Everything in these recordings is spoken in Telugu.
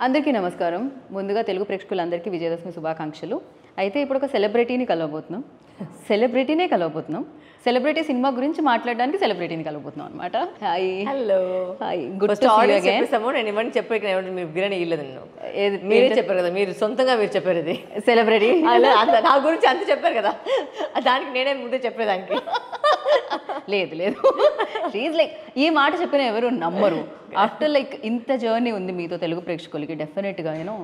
అందరికీ నమస్కారం. ముందుగా తెలుగు ప్రేక్షకులందరికీ విజయదశమి శుభాకాంక్షలు. అయితే ఇప్పుడు ఒక సెలబ్రిటీని కలవబోతున్నాం. సెలబ్రిటీ సినిమా గురించి మాట్లాడడానికి సెలబ్రిటీని కలవబోతున్నాం అన్నమాట. Hi. Hello. Hi. Good to see you again. నేను ఇవన్నీ చెప్పాను, మీరు బిర్యానీ ఇవ్వలేదు. మీరే చెప్పారు కదా, మీరు సొంతంగా మీరు చెప్పారు ఇది సెలబ్రిటీ నా గురించి అంత చెప్పారు కదా, దానికి నేనే ముందే చెప్పేదానికి. లేదు ప్లీజ్ లైక్ ఈ మాట చెప్పిన ఎవరు నమ్మరు. ఆఫ్టర్ లైక్ ఇంత జర్నీ ఉంది మీతో తెలుగు ప్రేక్షకులకి, డెఫినెట్గా you know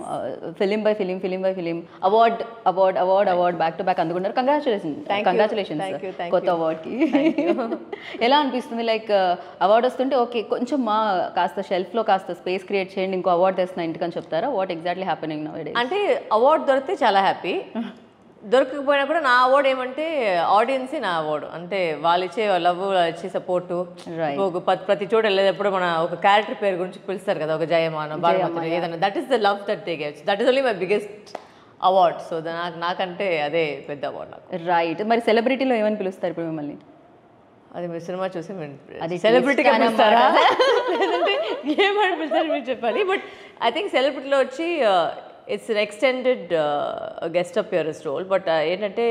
film by film award back to back అందుకుంటారు. కంగ్రాచులేషన్స్ కొత్త అవార్డ్కి. ఎలా అనిపిస్తుంది లైక్ అవార్డు వస్తుంటే ఓకే కొంచెం కాస్త షెల్ఫ్లో కాస్త స్పేస్ క్రియేట్ చేయండి, ఇంకో అవార్డు తెస్తున్నా ఇంటికని చెప్తారా? What exactly happening now? అంటే అవార్డు దొరికితే చాలా హ్యాపీ, దొరకకపోయినా కూడా నా అవార్డు ఏమంటే ఆడియన్సే నా అవార్డు. అంటే వాళ్ళు ఇచ్చే లవ్, వాళ్ళు ఇచ్చే సపోర్టు. ప్రతి చోట వెళ్ళేటప్పుడు మన ఒక క్యారెక్టర్ పేరు గురించి పిలుస్తారు కదా, ఒక జయమాన బాలమతి ఏదైనా, that is the love that they gives. That is only my biggest award. So నాకంటే అదే పెద్ద అవార్డు నాకు. రైట్. మరి సెలబ్రిటీలో ఏమని పిలుస్తారు ఇప్పుడు మిమ్మల్ని? అది మీరు సినిమా చూసి అది సెలబ్రిటీగా పిలుస్తారా లేదంటే ఏమని పిలుస్తారు మీరు చెప్పాలి. బట్ ఐ థింక్ సెలబ్రిటీలో వచ్చి it's an extended guest appearance role. But ఏంటంటే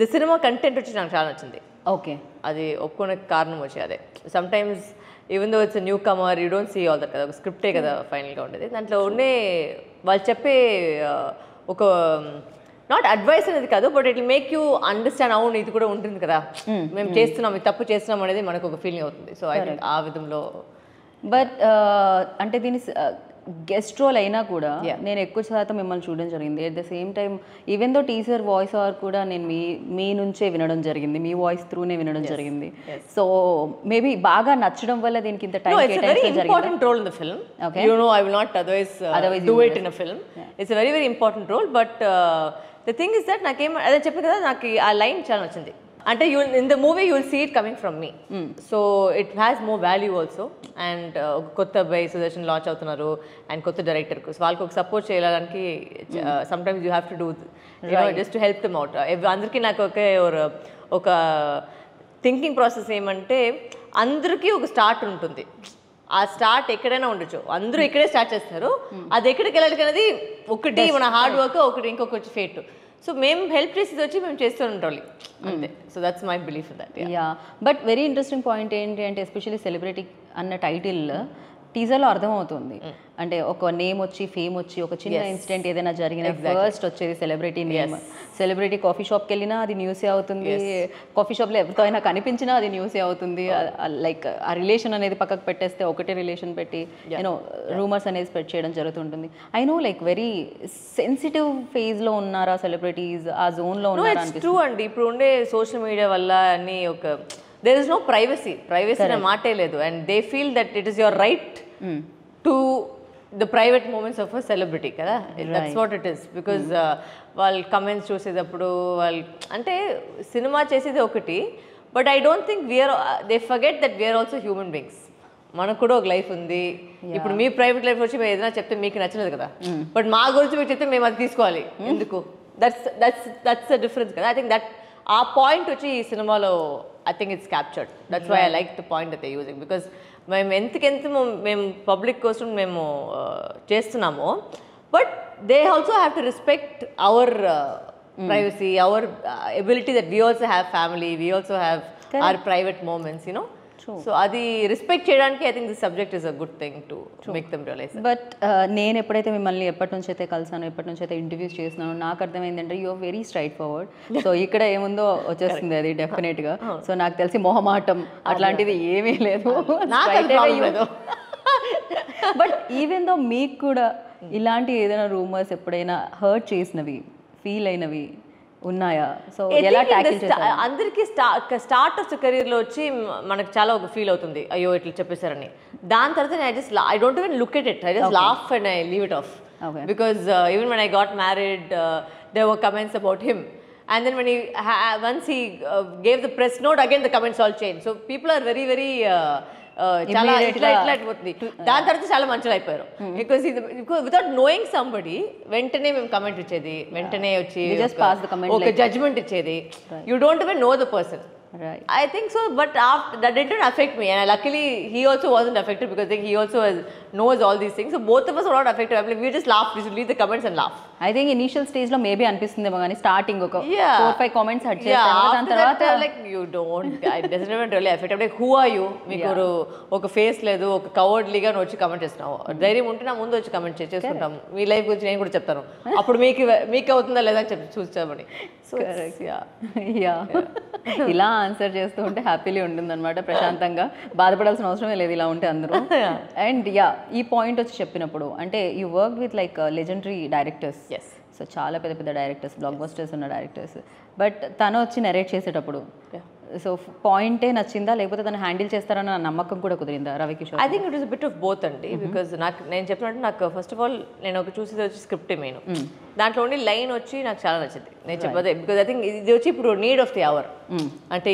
ది సినిమా కంటెంట్ వచ్చి నాకు చాలా నచ్చింది. ఓకే. అది ఒప్పుకునే కారణం వచ్చి అదే. Sometimes even though it's newcomer, you don't see all that కదా, ఒక స్క్రిప్టే కదా ఫైనల్గా ఉండేది. దాంట్లో ఉండే వాళ్ళు చెప్పే ఒక నాట్ అడ్వైస్ అనేది కాదు, but it will make you understand. అవును ఇది కూడా ఉంటుంది కదా, మేము చేస్తున్నాం, ఇది తప్పు చేస్తున్నాం అనేది మనకు ఒక ఫీలింగ్ అవుతుంది. సో ఐ థింక్ ఆ విధంలో. బట్ అంటే దీని గెస్ట్ రోల్ అయినా కూడా నేను ఎక్కువ శాతం మిమ్మల్ని చూడడం జరిగింది. At the same time even though teaser voice over కూడా నేను మీ నుంచే వినడం జరిగింది, మీ వాయిస్ త్రూనే వినడం జరిగింది. సో మేబీ బాగా నచ్చడం వల్ల దీనికి ఇంత టైం కేటాయించడం important role in the film. You know I will not otherwise do it in a film. It's very very important role. But the thing is that నాకేం అదే చెప్పాను కదా, నాకు ఆ లైన్ చాలా నచ్చింది. అంటే in the movie you will see it coming from me, so it has more value also. And కొత్త బై సుదర్శన్ లాంచ్ అవుతున్నారు అండ్ కొత్త డైరెక్టర్కు, సో వాళ్ళకి ఒక సపోర్ట్ చేయడానికి sometimes you have to do just to help them out. అందరికీ నాకు ఒక థింకింగ్ ప్రాసెస్ ఏమంటే, అందరికీ ఒక స్టార్ట్ ఉంటుంది. ఆ స్టార్ట్ ఎక్కడైనా ఉండొచ్చు, అందరూ ఇక్కడే స్టార్ట్ చేస్తారు. అది ఎక్కడికి వెళ్ళాలి అనేది ఒకటి మన హార్డ్ వర్క్, ఒకటి ఇంకొకటి ఫేట్. సో మేము హెల్ప్ చేసేది వచ్చి మేము చేస్తూ ఉండాలి అంతే. So that's my belief that. Yeah. But very interesting point ఏంటి అంటే, ఎస్పెషల్లీ సెలబ్రిటీ అన్న టైటిల్ టీజర్లో అర్థమవుతుంది. అంటే ఒక నేమ్ వచ్చి, ఫేమ్ వచ్చి, ఒక చిన్న ఇన్సిడెంట్ ఏదైనా జరిగిన ఫస్ట్ వచ్చేది సెలబ్రిటీ నేమ్. సెలబ్రిటీ కాఫీ షాప్కి వెళ్ళినా అది న్యూసే అవుతుంది, కాఫీ షాప్లో ఎవరితో అయినా కనిపించినా అది న్యూసే అవుతుంది. లైక్ ఆ రిలేషన్ అనేది పక్కకు పెట్టేస్తే ఒకటే రిలేషన్ పెట్టి యూనో రూమర్స్ అనేది స్ప్రెడ్ చేయడం జరుగుతుంటుంది. I know like very sensitive ఫేజ్లో ఉన్నారా సెలబ్రిటీస్, ఆ జోన్లో ఉన్నారా అనిపిస్తుంది. ట్రూ అండి. ఇప్పుడు ఉండే సోషల్ మీడియా వల్ల అన్ని ఒక there is no privacy అనే మాటే లేదు. And they feel that it is your right to the private moments of a celebrity కదా. That's what it is. Because వాళ్ళు కమెంట్స్ చూసేటప్పుడు వాళ్ళు అంటే సినిమా చేసేది ఒకటి, but I don't think they forget that we are also human beings. మనకు కూడా ఒక లైఫ్ ఉంది. ఇప్పుడు మీ ప్రైవేట్ లైఫ్ వచ్చి మేము ఏదైనా చెప్తే మీకు నచ్చలేదు కదా, బట్ మా గురించి మీరు చెప్తే మేము అది తీసుకోవాలి ఎందుకు? దట్స్ ద డిఫరెన్స్ కదా. ఐ థింక్ దట్ ఆ పాయింట్ వచ్చి ఈ సినిమాలో I think it's captured. That's why I like the point that they're using. Because మేము ఎంతకెంత మేము పబ్లిక్ కోసం మేము చేస్తున్నామో, but they also have to respect hour privacy, our ability that we also have family, we also have our private moments, you know. So అది రెస్పెక్ట్ చేయడానికి I think this subject is a good thing to make them realise. But నేను ఎప్పుడైతే మిమ్మల్ని ఎప్పటి నుంచి అయితే కలిసాను, ఎప్పటి నుంచి అయితే ఇంటర్వ్యూస్ చేస్తున్నాను, నాకు అర్థమైందంటే you are very straightforward. So ఇక్కడ ఏముందో వచ్చేస్తుంది అది డెఫినెట్గా. సో నాకు తెలిసి మొహమాటం అట్లాంటిది ఏమీ లేదు. బట్ ఈవెన్ దో మీకు కూడా ఇలాంటి ఏదైనా రూమర్స్ ఎప్పుడైనా హర్ట్ చేసినవి, ఫీల్ అయినవి ఉన్నాయా? సో ఎలా ట్యాకిల్ చేస్తారు? అందరికీ స్టార్టర్స్ కెరీర్లో వచ్చి మనకు చాలా ఒక ఫీల్ అవుతుంది, అయ్యో ఇట్లా చెప్పేశారని. దాని తర్వాత I don't even look at it. I just laugh and I leave it off. Because even when I got married, there were comments about him. And then when once he gave the press note, again the comments all changed. So people are very very చాలా ఇట్లా అయిపోతుంది. దాని తర్వాత చాలా మంచిగా అయిపోయారు. బికాస్ వితౌట్ నోయింగ్ సంబడి వెంటనే మేము కమెంట్ ఇచ్చేది, వెంటనే వచ్చి ఒక జడ్జ్మెంట్ ఇచ్చేది. You don't even know the person, Right. I think so, but after, that didn't affect me, and luckily he also wasn't affected because I think he also knows all these things. So both of us were not affected. I mean, we just laughed. We should leave the comments and laugh. I think initial stage లో మేబీ అనిపిస్తుందేమో కానీ స్టార్టింగ్ ఒక Yeah. 4-5 కామెంట్స్ హట్ Yeah, చేస్తాను దాని after తర్వాత that, like you don't, it doesn't even really affect. Like, who are you? మీకు ఒక ఫేస్ లేదు, ఒక కవర్డ్లీగా వచ్చి కమెంట్ చేస్తున్నావు. ధైర్యం ఉంటే నా ముందు వచ్చి కమెంట్ చేసుకుంటాం. మీ లైఫ్ గురించి నేను కూడా చెప్తాను. అప్పుడు మీకు అవుతుందా లేదా అని చెప్పి చూస్తామని. యా ఇలా ఆన్సర్ చేస్తూ ఉంటే హ్యాపీలీ ఉంటుందన్నమాట, ప్రశాంతంగా బాధపడాల్సిన అవసరమే లేదు ఇలా ఉంటే అందరూ. అండ్ యా ఈ పాయింట్ వచ్చి చెప్పినప్పుడు అంటే you work with like legendary directors, so చాలా పెద్ద పెద్ద డైరెక్టర్స్, బ్లాక్ బస్టర్స్ ఉన్న డైరెక్టర్స్, బట్ తను వచ్చి నెరేట్ చేసేటప్పుడు సో పాయింటే నచ్చిందా లేకపోతే తను హ్యాండిల్ చేస్తారన్న నమ్మకం కూడా కుదిరిందా Ravi Kishore? I think it is bit of both అండి, బికాజ్ నేను చెప్పినట్టు నాకు ఫస్ట్ ఆఫ్ ఆల్ నేను చూసేది వచ్చి స్క్రిప్ట్ మెయిన్, దాంట్లో ఓన్లీ లైన్ వచ్చి నాకు చాలా నచ్చింది. నేను చెప్పదే బికాజ్ ఐ థింక్ ఇది వచ్చి ఇప్పుడు నీడ్ ఆఫ్ ది అవర్, అంటే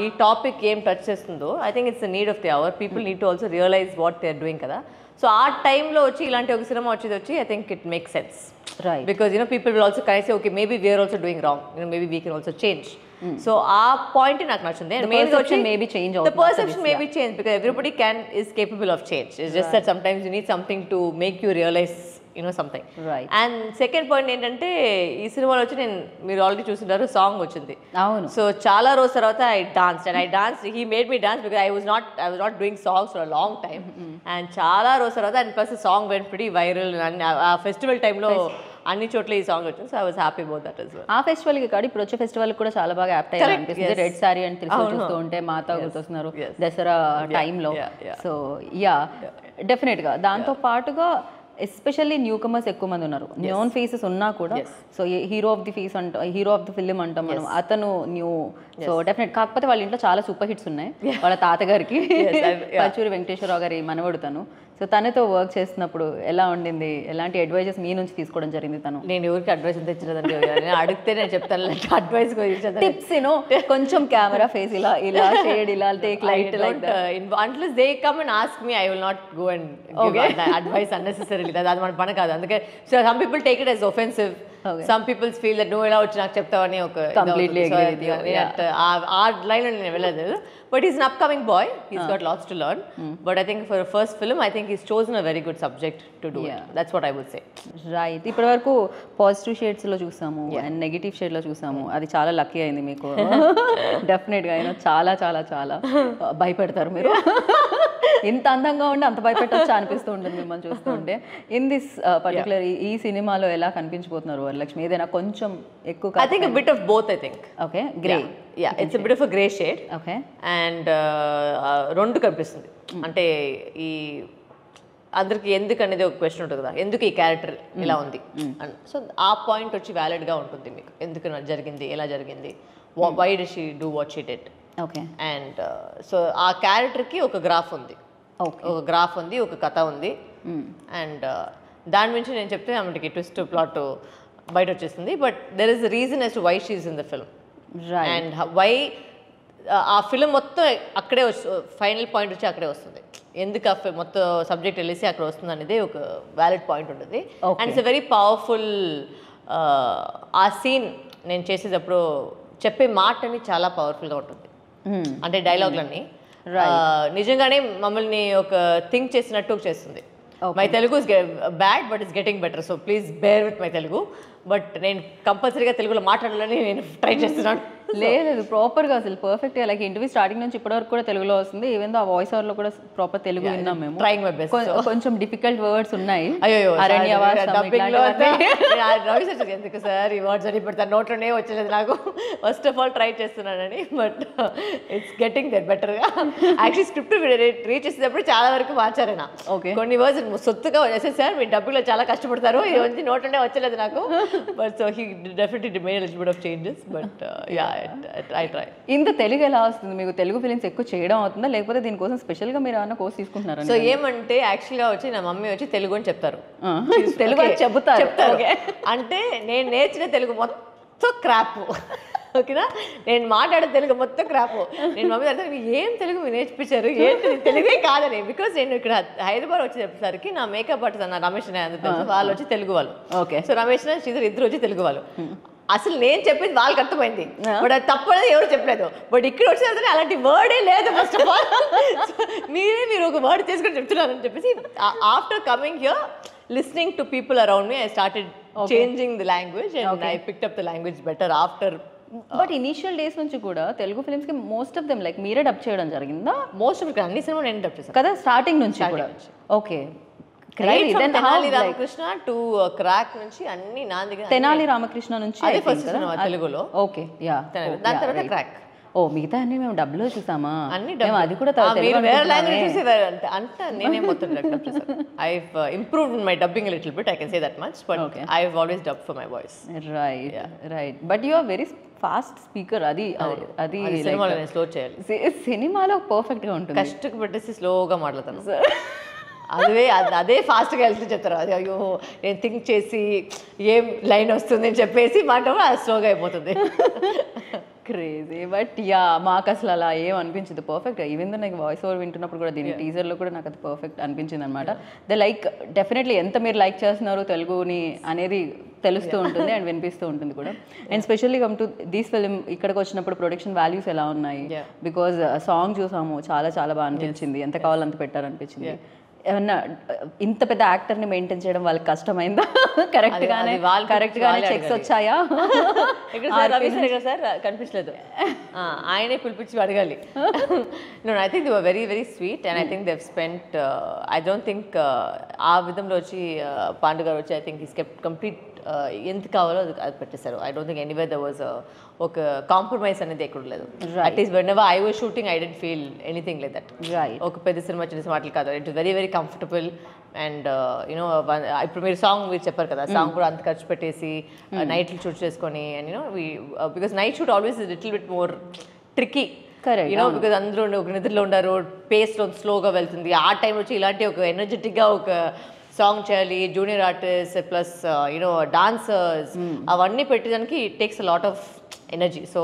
ఈ టాపిక్ ఏం టచ్ చేస్తుందో I think it's the need of the hour. People need to also realize what they are doing కదా. సో ఆ టైంలో వచ్చి ఇలాంటి ఒక సినిమా వచ్చి I think it make sense, right? Because people will also connect say okay maybe we are also doing wrong, maybe we can also change. So ఆ పాయింట్ నాకు నచ్చింది. The perception may be changed because everybody is capable of change. It's just that sometimes you need something to make you realize something. Right. And second point ఏంటంటే ఈ సినిమాలో వచ్చి మీరు ఆల్రెడీ చూస్తున్నారు సాంగ్ వచ్చింది. అవును. సో చాలా రోజుల తర్వాత I danced. He made me dance because I was not doing songs for a long time. And చాలా రోజుల తర్వాత and plus the song went pretty viral. ఆ ఫెస్టివల్ టైంలో అన్ని చోట్ల ఈ సాంగ్ వచ్చింది. So I was happy about that as well. ఆ ఫెస్టివల్కి కాదు ఇప్పుడు వచ్చే ఫెస్టివల్ కూడా చాలా బాగా యాప్ట్ అయ్యారు అనిపిస్తుంది. రెడ్ సారీ అండ్ త్రిశూల్ చూస్తూ ఉంటే మాతా గుర్తొస్తున్నారు దసరా టైంలో. సో యా డెఫినెట్గా దాంతో పాటుగా ఎస్పెషల్లీ న్యూ కమర్స్ ఎక్కువ మంది ఉన్నారు, న్యూన్ ఫేసెస్ ఉన్నా కూడా. So hero of the face అంటాం, హీరో ఆఫ్ ది ఫిలిం అంటాం మనం, అతను న్యూ. సో డెఫినెట్ కాకపోతే వాళ్ళ ఇంట్లో చాలా సూపర్ హిట్స్ ఉన్నాయి. వాళ్ళ తాతగారికి పచ్చూరి వెంకటేశ్వరరావు గారి మనవడు తను. సో తనతో వర్క్ చేస్తున్నప్పుడు ఎలా ఉండింది, ఎలాంటి అడ్వైజెస్ మీ నుంచి తీసుకోవడం జరిగింది? తను నేను ఎవరికి అడ్వైస్ అంత ఇచ్చినదండి, అడిగితే నేను చెప్తాను అడ్వైస్ టిప్స్ కొంచెం కెమెరా ఫేస్ ఇలా ఇలా షేడ్ ఇలా take light like unless they come and ask me I will not go and give advice unnecessarily. అది మన పని కాదు. అందుకే so some people take it as offensive. Some people feel that నువ్వు ఎలా వచ్చి నాకు చెప్తావని ఒక కంప్లీట్లీ ఆ లైన్ నేను వెళ్ళలేదు. But he's an upcoming boy. He's got lots to learn. But I think for a first film, I think he's chosen a very good subject to do it. That's what I would say. Right. ఇప్పటి వరకు పాజిటివ్ షేడ్స్లో చూసాము అండ్ నెగిటివ్ షేడ్లో చూసాము. అది చాలా లక్కీ అయింది మీకు. డెఫినెట్గా చాలా చాలా చాలా భయపెడతారు మీరు. ఇంత అందంగా ఉండి అంత భయపెట్టొచ్చా అనిపిస్తూ ఉంటుంది మిమ్మల్ని చూస్తూ ఉంటే. ఇన్ దిస్ పర్టికులర్ ఈ సినిమాలో ఎలా కనిపించిపోతున్నారు వరలక్ష్మి? ఏదైనా కొంచెం ఎక్కువ? I think a bit of both, I think. Okay, grey. Yeah, it's a bit of a grey shade. Okay. And రెండు కనిపిస్తుంది. అంటే ఈ అందరికి ఎందుకు అనేది ఒక క్వశ్చన్ ఉంటుంది కదా, ఎందుకు ఈ క్యారెక్టర్ ఇలా ఉంది. సో ఆ పాయింట్ వచ్చి వ్యాలిడ్గా ఉంటుంది మీకు, ఎందుకు జరిగింది, ఎలా జరిగింది, why did she do what she did. Okay. And so ఆ క్యారెక్టర్కి ఒక గ్రాఫ్ ఉంది, ఒక కథ ఉంది. అండ్ దాని నుంచి నేను చెప్తే ఆమెకి ట్విస్ట్ ప్లాట్ బయట వచ్చేస్తుంది. But there is reason as to why she is in the film. And why ఆ ఫిలిం మొత్తం అక్కడే ఫైనల్ పాయింట్ వచ్చి అక్కడే వస్తుంది, ఎందుకు ఆ మొత్తం సబ్జెక్ట్ వెళ్ళేసి అక్కడ వస్తుంది అనేది ఒక వ్యాలిడ్ పాయింట్ ఉంటుంది. And it's a very powerful. ఆ సీన్ నేను చేసేటప్పుడు చెప్పే మాట అని చాలా పవర్ఫుల్గా ఉంటుంది. అంటే డైలాగ్లన్నీ నిజంగానే మమ్మల్ని ఒక థింక్ చేసినట్టు చేస్తుంది. My Telugu is bad but it's getting better, so please bear with my Telugu. But నేను కంపల్సరీగా తెలుగులో మాట్లాడాలని నేను ట్రై చేస్తున్నాను. లేదు ప్రాపర్గా అసలు పర్ఫెక్ట్గా లైక్ ఇంటర్వ్యూ స్టార్టింగ్ నుంచి ఇప్పటివరకు కూడా తెలుగులో వస్తుంది. ఈవెన్ ఆ వాయిస్ ఓవర్లో కూడా ప్రాపర్ తెలుగు విన్నాం మేము. Trying my best. కొంచెం డిఫికల్ట్ వర్డ్స్ ఉన్నాయి. ఎందుకు సార్ ఈ వర్డ్స్ అని పెడతాను, నోట్లోనే వచ్చలేదు నాకు. ఫస్ట్ ఆఫ్ ఆల్ ట్రై చేస్తున్నానని, బట్ ఇట్స్ గెటింగ్ దట్ బెటర్గా. యాక్చువల్లీ స్క్రిప్ట్ రీచ్ చేసేటప్పుడు చాలా వరకు మార్చారైనా. కొన్ని వర్డ్స్ సొత్తుగా వచ్చేసి సార్ మీ డబ్బులో చాలా కష్టపడతారు, ఇది వచ్చి నోట్లోనే వచ్చలేదు నాకు. But so he definitely made little bit of changes. But yeah I try. ఇంత తెలుగు ఎలా వస్తుంది మీకు? తెలుగు ఫిలిమ్స్ ఎక్కువ చేయడం అవుతుందా లేకపోతే దీనికోసం స్పెషల్గా మీరు ఏమన్నా కోర్స్ తీసుకుంటున్నారా? సో ఏమంటే యాక్చువల్గా వచ్చి నా మమ్మీ వచ్చి తెలుగు అని చెప్తారు, తెలుగు చెప్తారు. అంటే నేను నేర్చిన తెలుగు మొత్తం క్రాప్, ఓకేనా? నేను మాట్లాడే తెలుగు మొత్తం క్రాప్. నేను మమ్మీ అర్థం ఏం తెలుగు మీరు నేర్పించారు, ఏంటి తెలుగే కాదని. బికాజ్ నేను ఇక్కడ హైదరాబాద్ వచ్చేసరికి నా మేకప్ ఆర్టిస్ట్ అన్న రమేష్ వాళ్ళు వచ్చి తెలుగు వాళ్ళు. ఓకే. సో రమేష్ శ్రీధర్ ఇద్దరు వచ్చి తెలుగు వాళ్ళు. అసలు నేను చెప్పింది వాళ్ళకి అర్థమైంది, బట్ అది తప్పనేది ఎవరు చెప్పలేదు. బట్ ఇక్కడ వచ్చిన అలాంటి వర్డే లేదు ఫస్ట్ ఆఫ్ ఆల్. మీరు ఒక వర్డ్ తీసుకొని చెప్తున్నారని చెప్పేసి after coming here, listening to people around me, I started changing the language and I picked up the language better after. But initial days నుంచి కూడా తెలుగు ఫిల్మ్స్ కి మోస్ట్ ఆఫ్ దెమ్ లైక్ మీరే డబ్ చేయడం జరిగిందా? మోస్ట్ ఆఫ్ అన్ని సినిమా నేను డబ్ చేశాను కదా, స్టార్టింగ్ నుంచి కూడా. Okay, Tenali Ramakrishna to crack నుంచి అన్ని నా దగ్గర. తెనాలి రామకృష్ణ నుంచి ఫస్ట్ సినిమా తెలుగులో. Okay, yeah. దాని తర్వాత క్రాక్. ఓ, మిగతా అన్ని మేము డబ్బులో చూసామా? అన్ని అది కూడా వేరే లాంగ్వేజ్ చూసేవారు అంటే నేనే మొత్తం డబ్ చేశాను. I've improved my dubbing little bit, I can say that much, but I have always dubbed for my voice. Right but you are very fast speaker. అది సినిమాలో నేను స్లో చేయాలి, సినిమాలో పర్ఫెక్ట్ గా ఉంటుంది. కష్టకు పెట్టేసి స్లోగా మాట్లాడతాను. అదే ఫాస్ట్గా వెళ్తూ చెప్తారు. అది అయ్యో నేను థింక్ చేసి ఏం లైన్ వస్తుంది అని చెప్పేసి మాట్లాడడం అది స్లోగా అయిపోతుంది. క్రేజీ. బట్ యా, మాకు అసలు అలా ఏం అనిపించింది, పర్ఫెక్ట్. ఈవెన్ దో నాకు వాయిస్ ఓవర్ వింటున్నప్పుడు కూడా దీని టీజర్లో కూడా నాకు అది పర్ఫెక్ట్ అనిపించింది అనమాట. దే లైక్ డెఫినెట్లీ ఎంత మీరు లైక్ చేస్తున్నారు తెలుగుని అనేది తెలుస్తూ ఉంటుంది అండ్ వినిపిస్తూ ఉంటుంది కూడా. And specially come to this film, ఇక్కడికి వచ్చినప్పుడు ప్రొడక్షన్ వాల్యూస్ ఎలా ఉన్నాయి? బికాజ్ సాంగ్ చూసాము, చాలా చాలా బాగా అనిపించింది, ఎంత కావాలంత పెట్టారనిపించింది. ఏమన్నా ఇంత పెద్ద యాక్టర్ని మెయింటైన్ చేయడం వాళ్ళకి కష్టమైందా? కరెక్ట్గానే చెక్స్ వచ్చాయా? సార్ కనిపించలేదు, ఆయనే పిలిపించి అడగాలి. No, I think they were very very sweet and I think they spent, I don't think ఆ విధంలో వచ్చి పాండు గారు వచ్చి I think is kept complete ఎంత కావాలో అది పెట్టేశారు. I don't think anywhere there was ఒక కాంప్రమైజ్ అనేది ఎక్కడ లేదు. At least whenever I was shooting I didn't feel anything like that. ఒక పెద్ద సినిమా చిన్న సినిమాట్లు కాదు, it is very very comfortable. And you know ఇప్పుడు మీరు సాంగ్ మీరు చెప్పారు కదా, సాంగ్ కూడా అంత ఖర్చు పెట్టేసి నైట్లు షూట్ చేసుకొని, and you know because night shoot always is little bit more tricky, you know because అందరూ ఒక నిద్రలో ఉండారు, పేస్ స్లోగా వెళ్తుంది. ఆ టైం వచ్చి ఇలాంటి ఒక ఎనర్జెటిక్గా ఒక సాంగ్ చేయాలి, junior artist plus you know dancers, అవన్నీ పెట్టడానికి it takes a lot of energy. So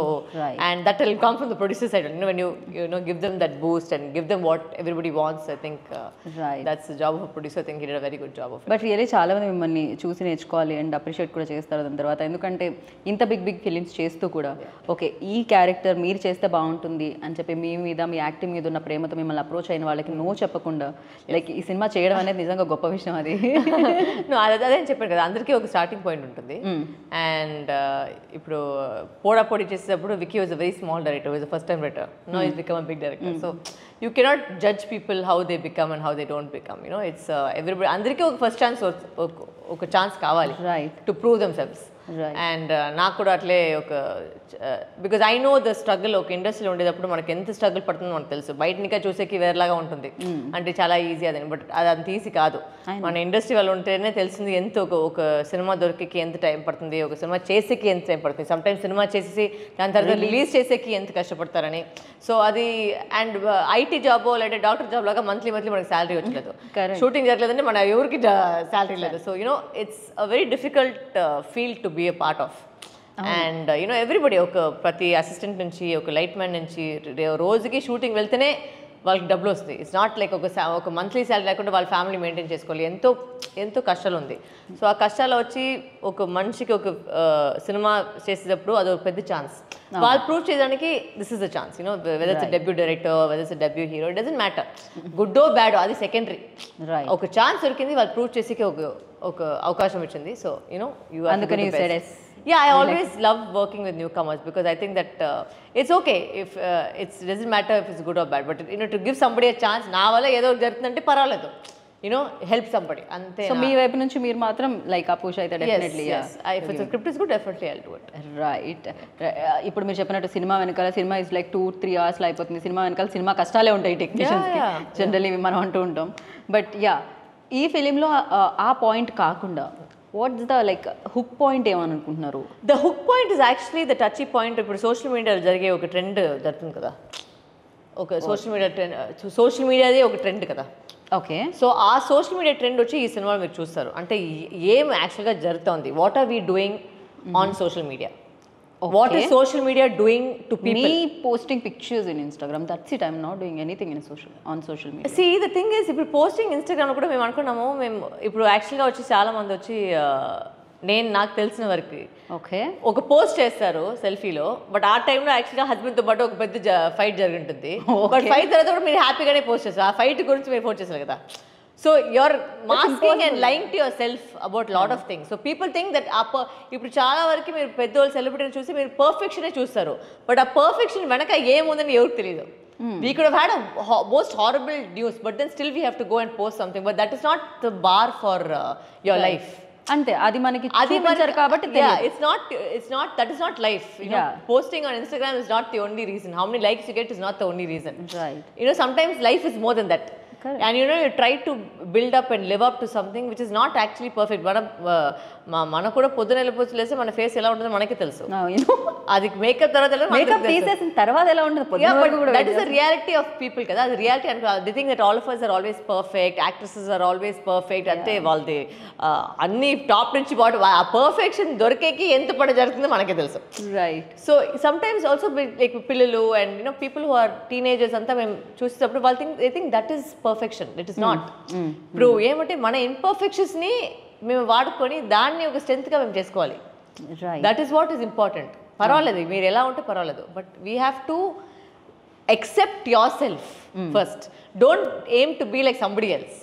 and that will come from the producer side, you know, when you know give them that boost and give them what everybody wants. I think that's the job of a producer. I think he did a very good job of it. But really చాలా మంది మిమ్మల్ని చూసి నేర్చుకోవాలి అండ్ అప్రిషియేట్ కూడా చేస్తారు దాని తర్వాత. ఎందుకంటే ఇంత బిగ్ ఫిలిమ్స్ చేస్తూ కూడా ఓకే ఈ క్యారెక్టర్ మీరు చేస్తే బాగుంటుంది అని చెప్పి మీ మీద మీ యాక్టింగ్ మీద ఉన్న ప్రేమతో మిమ్మల్ని అప్రోచ్ అయిన వాళ్ళకి నో చెప్పకుండా లైక్ ఈ సినిమా చేయడం అనేది నిజంగా గొప్ప విషయం. అది అదే చెప్పాను కదా, అందరికీ ఒక స్టార్టింగ్ పాయింట్ ఉంటుంది. అండ్ ఇప్పుడు పొడి చేసేటప్పుడు Vicky was a very small director, was the first time director. Now is become a big director. So you cannot judge people how they become and how they don't become. You know it's everybody, అందరికీ ఒక ఫస్ట్ ఛాన్స్, ఒక ఛాన్స్ కావాలి to prove themselves. And నాకు కూడా అట్లే ఒక because I know the struggle. ఒక ఇండస్ట్రీలో ఉండేటప్పుడు మనకి ఎంత స్ట్రగుల్ పడుతుందో మనకు తెలుసు. బయట ఇంకా చూసేకి వేరేలాగా ఉంటుంది, అంటే చాలా ఈజీ అదని. బట్ అది అంత ఈజీ కాదు. మన ఇండస్ట్రీ వాళ్ళు ఉంటేనే తెలిసింది ఎంత ఒక సినిమా దొరికేకి ఎంత టైం పడుతుంది, ఒక సినిమా చేసేకి ఎంత టైం పడుతుంది, సమ్ టైమ్స్ సినిమా చేసేసి దాని తర్వాత రిలీజ్ చేసేకి ఎంత కష్టపడతారని. సో అది అండ్ ఐటీ జాబో లేదా డాక్టర్ జాబ్ లాగా మంత్లీ మనకి శాలరీ వచ్చలేదు, షూటింగ్ జరగలేదంటే మన ఎవరికి శాలరీ లేదు. So you know it's a very difficult field to be a part of. And you know everybody, ఒక ప్రతి అసిస్టెంట్ నుంచి ఒక లైట్ మ్యాన్ నుంచి రోజుకి షూటింగ్ వెళ్తేనే వాళ్ళకి డబ్బులు వస్తాయి. ఇట్స్ నాట్ లైక్ ఒక మంత్లీ శాలరీ లేకుండా వాళ్ళ ఫ్యామిలీ మెయింటైన్ చేసుకోవాలి. ఎంతో కష్టాలు ఉంది. సో ఆ కష్టాలు వచ్చి ఒక మనిషికి ఒక సినిమా చేసేటప్పుడు అది ఒక పెద్ద ఛాన్స్. వాళ్ళు ప్రూవ్ చేయడానికి this is the chance. You know whether it's debut director, whether it's debut hero, it doesn't matter, good or bad, అది సెకండరీ. ఒక ఛాన్స్ దొరికింది, వాళ్ళు ప్రూవ్ చేసేకి ఒక అవకాశం వచ్చింది. So you know you Yeah, I always love working with newcomers because I think that it's okay if it doesn't matter if it's good or bad, but you know, to give somebody a chance, na valla edo jarutundante paraledu, you know, help somebody ante. So mee vaipu nunchi meer matram like a push aithe definitely. Yes, if the script is good, definitely I'll do it. Right. Ippudu meer cheppinattu cinema venakala cinema is like 2-3 hours la ayipotundi. Cinema venakala cinema kastale untayi technicians ki generally మనం అంటూ ఉంటాం. But yeah, ఈ ఫిలిం లో ఆ పాయింట్ కాకుండా what's the like hook point ఏమని అనుకుంటున్నారు? The hook point is actually the టచీ point. ఇప్పుడు సోషల్ మీడియాలో జరిగే ఒక ట్రెండ్ జరుగుతుంది కదా, ఒక సోషల్ మీడియాదే ఒక ట్రెండ్ కదా. ఓకే, సో ఆ సోషల్ మీడియా ట్రెండ్ వచ్చి ఈ సినిమాలో మీరు చూస్తారు. అంటే ఏం యాక్చువల్గా జరుగుతుంది, what are we doing on social media, what is social media doing to people? Me posting pictures in Instagram, that's it. I'm not doing anything on social media. See, the thing is, ఇప్పుడు పోస్టింగ్ ఇన్స్టాగ్రామ్ కూడా మేము అనుకున్నాము, మేము ఇప్పుడు యాక్చువల్గా వచ్చి చాలా మంది వచ్చి నాకు తెలిసిన వరకు ఓకే ఒక పోస్ట్ చేస్తారు సెల్ఫీలో, బట్ ఆ టైంలో యాక్చువల్గా హస్బెండ్తో పాటు ఒక పెద్ద ఫైట్ జరుగుంటుంది. బట్ ఫైట్ తర్వాత కూడా మీరు హ్యాపీగానే పోస్ట్ చేస్తారు. ఆ ఫైట్ గురించి మీరు పోస్ట్ చేస్తారు కదా. So you're masking and lying to yourself about lot of things. So people think that ఇప్పుడు చాలా వరకు మీరు పెద్దోళ్ళు సెలబ్రిటీని చూసి మీరు పర్ఫెక్షనే చూస్తారు, బట్ ఆ పర్ఫెక్షన్ వెనక ఏముందని ఎవరికి తెలియదు. We could have had a most horrible news, but then still we have to go and post something. But that is not the bar for your life. అంతే, అది మనకి చూపించారు కాబట్టి it's not that is not life. You know, posting on Instagram is not the only reason. How many likes you get is not the only reason. Right. You know, sometimes life is more than that. Correct. And you know, you try to build up and live up to something which is not actually perfect. మన కూడా పొద్దున వెళ్ళిపోలేస్తే మన ఫేస్ ఎలా ఉంటుందో మనకి తెలుసు. అది మేకప్ తీసేసిన తర్వాత ఎలా ఉంటుంది, that is the reality of people కదా. అది రియాలిటీ అనుకో. The think that all of us are always perfect, actresses are always perfect అంటే వాళ్ళది అన్ని టాప్ నుంచి బాటం ఆ పర్ఫెక్షన్ దొరికేకి ఎంత పడ జరుగుతుందో మనకే తెలుసు. Right. So sometimes also like పిల్లలు and you know people who are teenagers అంతా మేము చూసేటప్పుడు వాళ్ళు think that is perfection. It is not. ఇప్పుడు ఏమంటే మన ఇంపర్ఫెక్షన్స్ని మేము వాడుకొని దాన్ని ఒక స్ట్రెంత్గా మేము చేసుకోవాలి. That is what is important. పర్వాలేదు మీరు ఎలా ఉంటే పర్వాలేదు, but we have to accept yourself first. Don't aim to be like somebody else.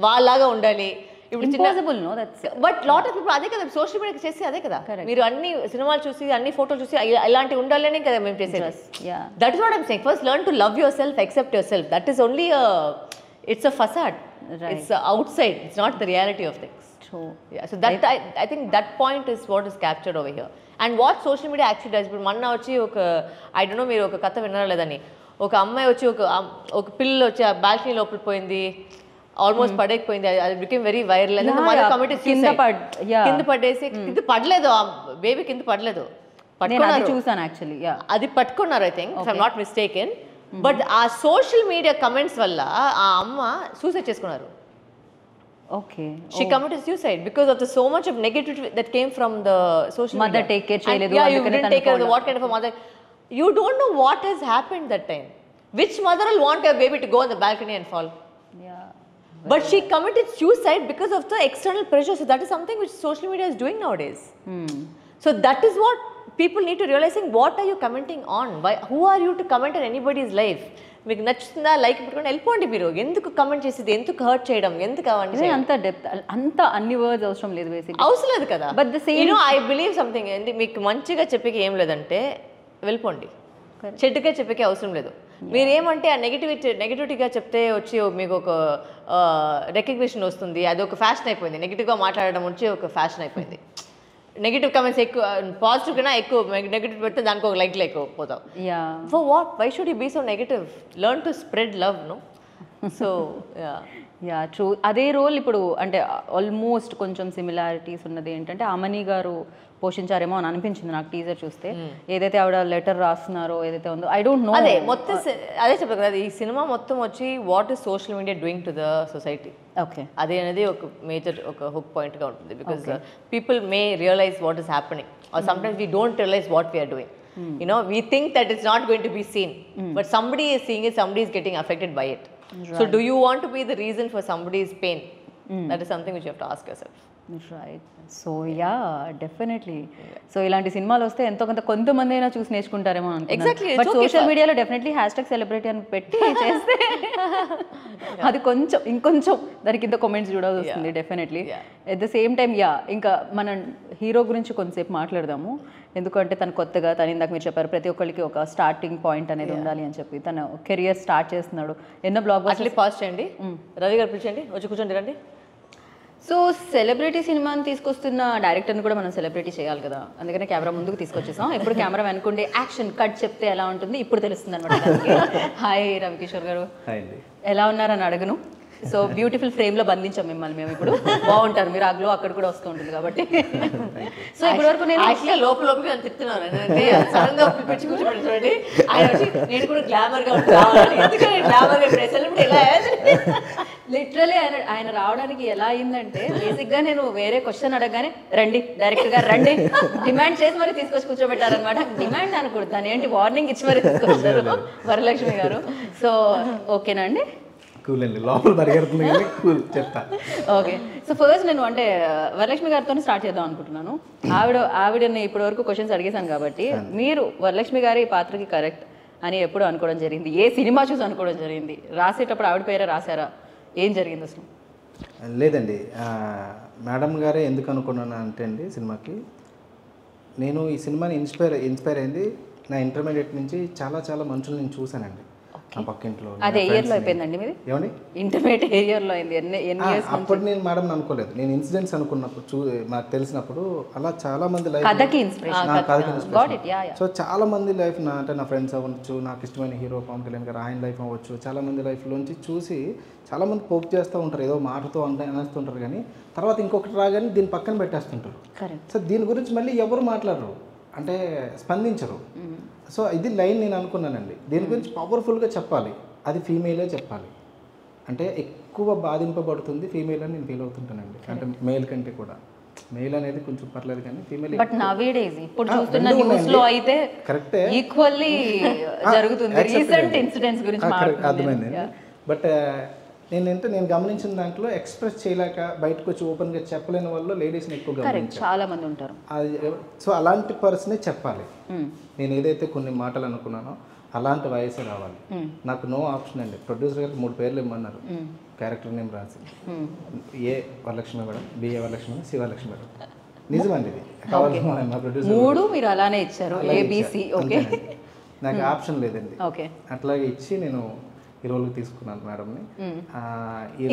వాళ్ళలాగా ఉండాలి. Impossible no that's. But lot of people అదే కదా సోషల్ మీడియాకి చేసి అదే కదా. మీరు అన్ని సినిమాలు చూసి అన్ని ఫోటోలు చూసి ఇలాంటి ఉండాలనే కదా మేము చేసేది. That is what I'm saying. First learn to love your self, accept yourself. That is only it's a facade. It's outside. It's not the reality of things. True. Yeah. So that I think that point is what is captured over here. And what social media actually does. ఇప్పుడు మొన్న వచ్చి ఒక ఐ డోంట్ నో మీరు ఒక కథ విన్నారా లేదని, ఒక అమ్మాయి వచ్చి ఒక పిల్ల వచ్చి ఆ బాల్కనీ లోపల పోయింది, ఆల్మోస్ట్ పడేకపోయింది. అది బికేమ్ వెరీ వైరల్. కింద పడేసి కింద పడలేదు, ఆ బేబీ కింద పడలేదు, చూసాను యాక్చువల్లీ. అది పట్టుకున్నారు I think, if I'm not mistaken. But ఆ సోషల్ మీడియా కమెంట్స్ వల్ల ఆ అమ్మ సూసైడ్ చేసుకున్నారు. Okay. She committed suicide because of the so much of negativity that came from the social mother media. take care cheyaledu. Yeah, you didn't take care of what kind of a mother. You don't know what has happened that time. Which mother will want a baby to go on the balcony and fall? Yeah. But she committed suicide because of the external pressure. So that is something which social media is doing nowadays. So that is what people need to realizing. What are you commenting on? Why? Who are you to comment on anybody's life? మీకు నచ్చుతుందా లైక్ పెట్టుకొని వెళ్ళిపోండి. మీరు ఎందుకు కమెంట్ చేసేది, ఎందుకు హర్ట్ చేయడం, ఎందుకు అవన్నీ అంత డెప్త్ అంత అన్ని వర్డ్స్ అవసరం లేదు, బేసిక్ అవసరం లేదు కదా. But the same you know I believe something ఏంటి, మీకు మంచిగా చెప్పేకి ఏం లేదంటే వెళ్ళిపోండి, చెడ్డగా చెప్పేకి అవసరం లేదు. మీరు ఏమంటే ఆ నెగిటివిటీగా చెప్తే వచ్చి మీకు ఒక రికగ్నిషన్ వస్తుంది, అది ఒక ఫ్యాషన్ అయిపోయింది. నెగిటివ్గా మాట్లాడడం వచ్చి ఒక ఫ్యాషన్ అయిపోయింది. నెగిటివ్ కమెంట్స్ ఎక్కువ, పాజిటివ్ కన్నా ఎక్కువ నెగిటివ్ పెడితే దానికి ఒక లైక్లు ఎక్కువ పోతాం. For what? Why should you be so negative? Learn to spread love. No. So yeah true. అదే రోల్ ఇప్పుడు అంటే ఆల్మోస్ట్ కొంచెం సిమిలారిటీస్ ఉన్నది ఏంటంటే అమని గారు పోషించారేమో అని అనిపించింది నాకు టీజర్ చూస్తే. ఏదైతే ఆవిడ లెటర్ రాస్తున్నారో ఏదైతే ఉందో ఐ డోంట్ నో. అదే మొత్తం అదే చెప్పారు కదా, ఈ సినిమా మొత్తం వచ్చి what is social media doing to the society. Okay, అదే అనేది ఒక మేజర్ ఒక హుక్ పాయింట్గా ఉంటుంది. Because people may realize what is happening or sometimes we don't realize what we are doing. You know, we think that it's not going to be seen, but somebody is seeing it, somebody is getting affected by it. Right. So do you want to be the reason for somebody's pain? That is something which you have to ask yourself. Right. So yeah definitely. So ఇలాంటి సినిమాలు వస్తే ఎంతో కొంతమంది అయినా చూసి నేర్చుకుంటారేమో అనుకుంటున్నాను. బట్ సోషల్ మీడియాలో డెఫినెట్లీ #సెలబ్రిటీ అని పెట్టి చేస్తే అది కొంచెం ఇంకొంచెం దానికి ఇంత కామెంట్స్ చూడాల్సి వస్తుంది definitely. At the same time ఇంకా మనం హీరో గురించి కొంతసేపు మాట్లాడదాము. ఎందుకంటే తను కొత్తగా, తను ఇందాక మీరు చెప్పారు ప్రతి ఒక్కరికి ఒక స్టార్టింగ్ పాయింట్ అనేది ఉండాలి అని చెప్పి తను కెరియర్ స్టార్ట్ చేస్తున్నాడు. ఎన్నో బ్లాగ్ బస్టర్స్ పాస్ చేయండి, రవి గారు పిలిచండి, వచ్చి కూర్చోండి రండి. సో సెలబ్రిటీ సినిమాని తీసుకొస్తున్న డైరెక్టర్ని కూడా మనం సెలబ్రిటీ చేయాలి కదా, అందుకనే కెమెరా ముందుకు తీసుకొచ్చేసాం. ఇప్పుడు కెమెరా వెనుకుండే యాక్షన్ కట్ చెప్తే ఎలా ఉంటుంది ఇప్పుడు తెలుస్తుంది అనమాట. హాయ్ రవికిషోర్ గారు, ఎలా ఉన్నారని అడగను. సో బ్యూటిఫుల్ ఫ్రేమ్లో బంధించాం మిమ్మల్ని మేము. ఇప్పుడు బాగుంటారు మీరు, ఆ గ్లో అక్కడ కూడా వస్తూ ఉంటుంది కాబట్టి. సో ఇప్పటి వరకు నేను లోపల తిప్పుతున్నాను, నేను కూడా గ్లామర్గా లిటరలీ ఆయన రావడానికి ఎలా అయిందంటే బేసిక్గా నేను వేరే క్వశ్చన్ అడగగానే రండి డైరెక్టర్ గారు రండి డిమాండ్ చేసి మరి తీసుకొచ్చి కూర్చోబెట్టారనమాట. డిమాండ్ అనకూడదు, దాని ఏంటి వార్నింగ్ ఇచ్చి మరి తీసుకొచ్చారు వరలక్ష్మి గారు. సో ఓకేనా అండి? కూల్ అండి, లోపల పరిగెడుతుంది కానీ కూల్, చెప్తా. ఓకే, సో ఫస్ట్ నేను అంటే వరలక్ష్మి గారితో స్టార్ట్ చేద్దాం అనుకుంటున్నాను. ఆవిడని ఇప్పటి వరకు క్వశ్చన్స్ అడిగేశాను కాబట్టి, మీరు వరలక్ష్మి గారి పాత్రకి కరెక్ట్ అని ఎప్పుడు అనుకోవడం జరిగింది? ఏ సినిమా చూసి అనుకోవడం జరిగింది? రాసేటప్పుడు ఆవిడ పేరే రాశారా? ఏం జరిగింది అసలు? లేదండి, మేడం గారే ఎందుకు అనుకున్నాను అంటే అండి, సినిమాకి నేను ఈ సినిమాని ఇన్స్పైర్ అయింది నా ఇంటర్మీడియట్ నుంచి. చాలా చాలా మనుషులు నేను చూశానండి నా పక్కింట్లో. అదే ఇయర్లో అయిపోయిందండి మీది? ఏమండి ఇంటర్మీడియట్ ఇయర్లో అయింది. ఎన్ని ఇయర్స్? అప్పుడు నేను మేడం అనుకోలేదు, నేను ఇన్సిడెంట్స్ అనుకున్నప్పుడు నాకు తెలిసినప్పుడు అలా చాలా మంది లైఫ్ కథకి ఇన్స్పిరేషన్. సో చాలా మంది లైఫ్ అంటే నా ఫ్రెండ్స్ అవ్వచ్చు, నాకు ఇష్టమైన హీరో పవన్ కళ్యాణ్ గారు ఆయన లైఫ్ అవ్వచ్చు, చాలా మంది లైఫ్లోంచి చూసి చాలా మంది పోక్ చేస్తూ ఉంటారు, ఏదో మాటతో అనేస్తుంటారు, కానీ తర్వాత ఇంకొకటి రాగానే దీన్ని పక్కన పెట్టేస్తుంటారు. సో దీని గురించి మళ్ళీ ఎవరు మాట్లాడరు, అంటే స్పందించరు. సో ఇది లైన్ నేను అనుకున్నానండి, దీని గురించి పవర్ఫుల్గా చెప్పాలి, అది ఫీమేలే చెప్పాలి, అంటే ఎక్కువ బాధింపబడుతుంది ఫీమేల్ అని నేను ఫీల్ అవుతుంటానండి, అంటే మేల్ కంటే కూడా. మేల్ అనేది కొంచెం పర్లేదు కానీ ఫీమేల్ బట్ నవేడేస్ ఇప్పుడు చూస్తున్న న్యూస్ లో అయితే కరెక్టే, ఈక్వల్లీ జరుగుతుంది. రీసెంట్ ఇన్సిడెంట్స్ గురించి అర్థమైంది. బట్ నేను గమనించిన దాంట్లో ఎక్స్ప్రెస్ చేయలేక బయటకు వచ్చి ఓపెన్గా చెప్పలేని వాళ్ళు లేడీస్ని ఎక్కువ గమనించాను, చాలా మంది ఉంటారు. సో అలాంటి పర్సనే చెప్పాలి. నేను ఏదైతే కొన్ని మాటలు అనుకున్నానో అలాంటి వయసే రావాలి. నాకు నో ఆప్షన్ అండి. ప్రొడ్యూసర్ గారికి 3 పేర్లు ఇమ్మన్నారు, క్యారెక్టర్ నేమ్ రాసి, A Varalakshmi madam, B Varalakshmi madam, C Varalakshmi madam. నిజమండి, ఇది కావాలి మా ప్రొడ్యూసర్ 3 మీరు అలానే ఇచ్చారు, ఏబిసి. ఓకే, నాకు ఆప్షన్ లేదండి. ఓకే, అట్లాగే ఇచ్చి నేను ఈ రోల్కి తీసుకున్నాను మేడంని.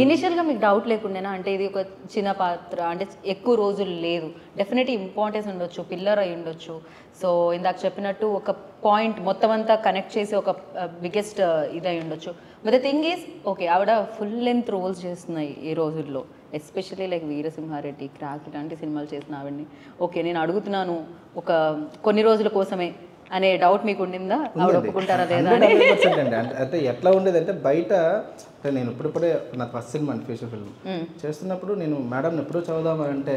ఇనిషియల్గా మీకు డౌట్ లేకుండేనా? అంటే ఇది ఒక చిన్న పాత్ర, అంటే ఎక్కువ రోజులు లేదు, డెఫినెట్లీ ఇంపార్టెన్స్ ఉండొచ్చు, పిల్లర్ అయి ఉండొచ్చు. సో ఇందాక చెప్పినట్టు ఒక పాయింట్ మొత్తం అంతా కనెక్ట్ చేసి ఒక బిగ్గెస్ట్ ఇదై ఉండొచ్చు. But the thing is, okay ఆవిడ ఫుల్ లెంత్ రోల్స్ చేస్తున్నాయి ఈ రోజుల్లో, ఎస్పెషల్లీ లైక్ వీరసింహారెడ్డి, క్రాక్ ఇలాంటి సినిమాలు చేసిన ఆవిడని. ఓకే, నేను అడుగుతున్నాను ఒక కొన్ని రోజుల కోసమే అనే డౌట్ మీకు ఉండిందా? ఆవిడ ఒప్పుకుంటారా లేదా? అంటే ఎట్లా ఉండేదంటే బయట, అంటే నేను ఇప్పుడిప్పుడే నా ఫస్ట్ సినిమా అండి ఫీచర్ ఫిల్మ్ చేస్తున్నప్పుడు నేను మేడంని ఎప్పుడో చదువుదామంటే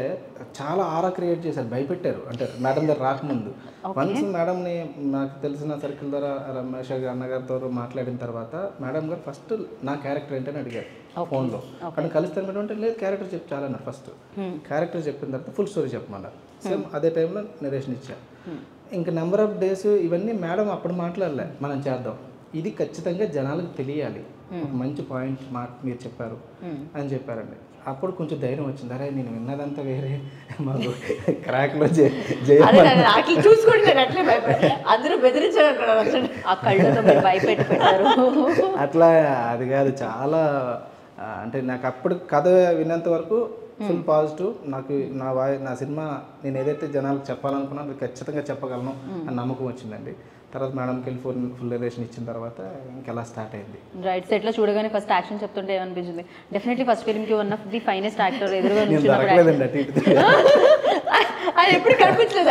చాలా ఆరా క్రియేట్ చేశారు, భయపెట్టారు, అంటే మేడం దగ్గర రాకముందు. వన్స్ మేడంని నాకు తెలిసిన సర్కిల్ ద్వారా రమేష్ అన్నగారితో మాట్లాడిన తర్వాత మేడం గారు ఫస్ట్ నా క్యారెక్టర్ ఏంటని అడిగారు ఫోన్లో. కానీ కలుస్తాను మేడం అంటే లేదు క్యారెక్టర్ చెప్పి చాలా అన్నారు. ఫస్ట్ క్యారెక్టర్ చెప్పిన తర్వాత ఫుల్ స్టోరీ చెప్పమన్నారు. సేమ్ అదే టైంలో నరేషన్ ఇచ్చా. ఇంకా నెంబర్ ఆఫ్ డేస్ ఇవన్నీ మేడం అప్పుడు మాట్లాడలే, మనం చేద్దాం, ఇది ఖచ్చితంగా జనాలకు తెలియాలి, ఒక మంచి పాయింట్ మీరు చెప్పారు అని చెప్పారండి. అప్పుడు కొంచెం ధైర్యం వచ్చింది, అరే నేను విన్నదంతా వేరే, మాకు క్రాక్లో అట్లా అది కాదు. చాలా అంటే నాకు అప్పుడు కథ విన్నంత వరకు ఫుల్ పాజిటివ్. నాకు నా సినిమా నేను ఏదైతే జనాలకు చెప్పాలనుకున్నా అది ఖచ్చితంగా చెప్పగలను అని నమ్మకం వచ్చిందండి. తర్వాత మేడంకి వెళ్ళి ఫుల్ రిలేషన్ ఇచ్చిన తర్వాత ఇంకెలా స్టార్ట్ అయింది. రైట్, సెట్లో చూడగానే ఫస్ట్ యాక్షన్ చెప్తుంటే ఏమనిపించింది? డెఫినెట్లీ ఫస్ట్ ఫిల్మ్కి one of the finest actor ఎదురుగా ఎప్పుడు కనిపించలేదు.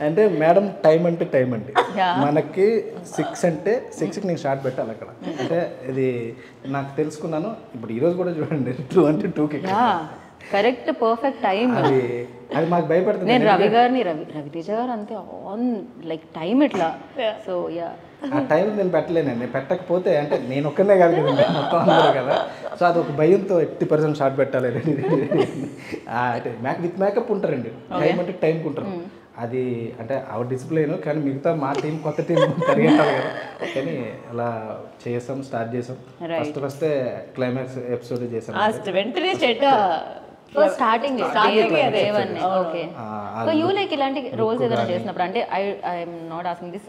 అంటే మేడం టైం అంటే టైం అండి, మనకి 6 అంటే 6కి నేను షార్ట్ పెట్టాలి అక్కడ. అంటే ఇది నాకు తెలుసుకున్నాను. ఇప్పుడు ఈరోజు కూడా చూడండి 2 అంటే 2కి కరెక్ట్ పర్ఫెక్ట్ టైం. అది మాకు భయపడుతుంది. నేను రవితేజ గారు అంతే ఆన్ లైక్ టైం ఎట్లా. సో యా, ఆ టైం నేను పెట్టలేనండి. పెట్టకపోతే అంటే నేను ఒక్కనే కాదు కదండి, మొత్తం అందరూ కదా. సో అది ఒక భయంతో 80% షార్ట్ పెట్టాలి. అంటే విత్ మేకప్ ఉంటారండి, టైం అంటే టైంకి ఉంటారు. అది అంటే ఆవిడ డిసిప్లైన్, కానీ మిగతా మా టీం కొత్త టీం పరిగెట్టాలి కదా. కానీ అలా చేసాం, స్టార్ట్ చేసాం. ఫస్ట్ క్లైమాక్స్ ఎపిసోడ్ చేసాం. Starting okay. So you like ఇలాంటి రోల్స్ ఏదైనా చేసినప్పుడు, అంటే ఐఎమ్ నాట్ ఆస్కింగ్ దిస్,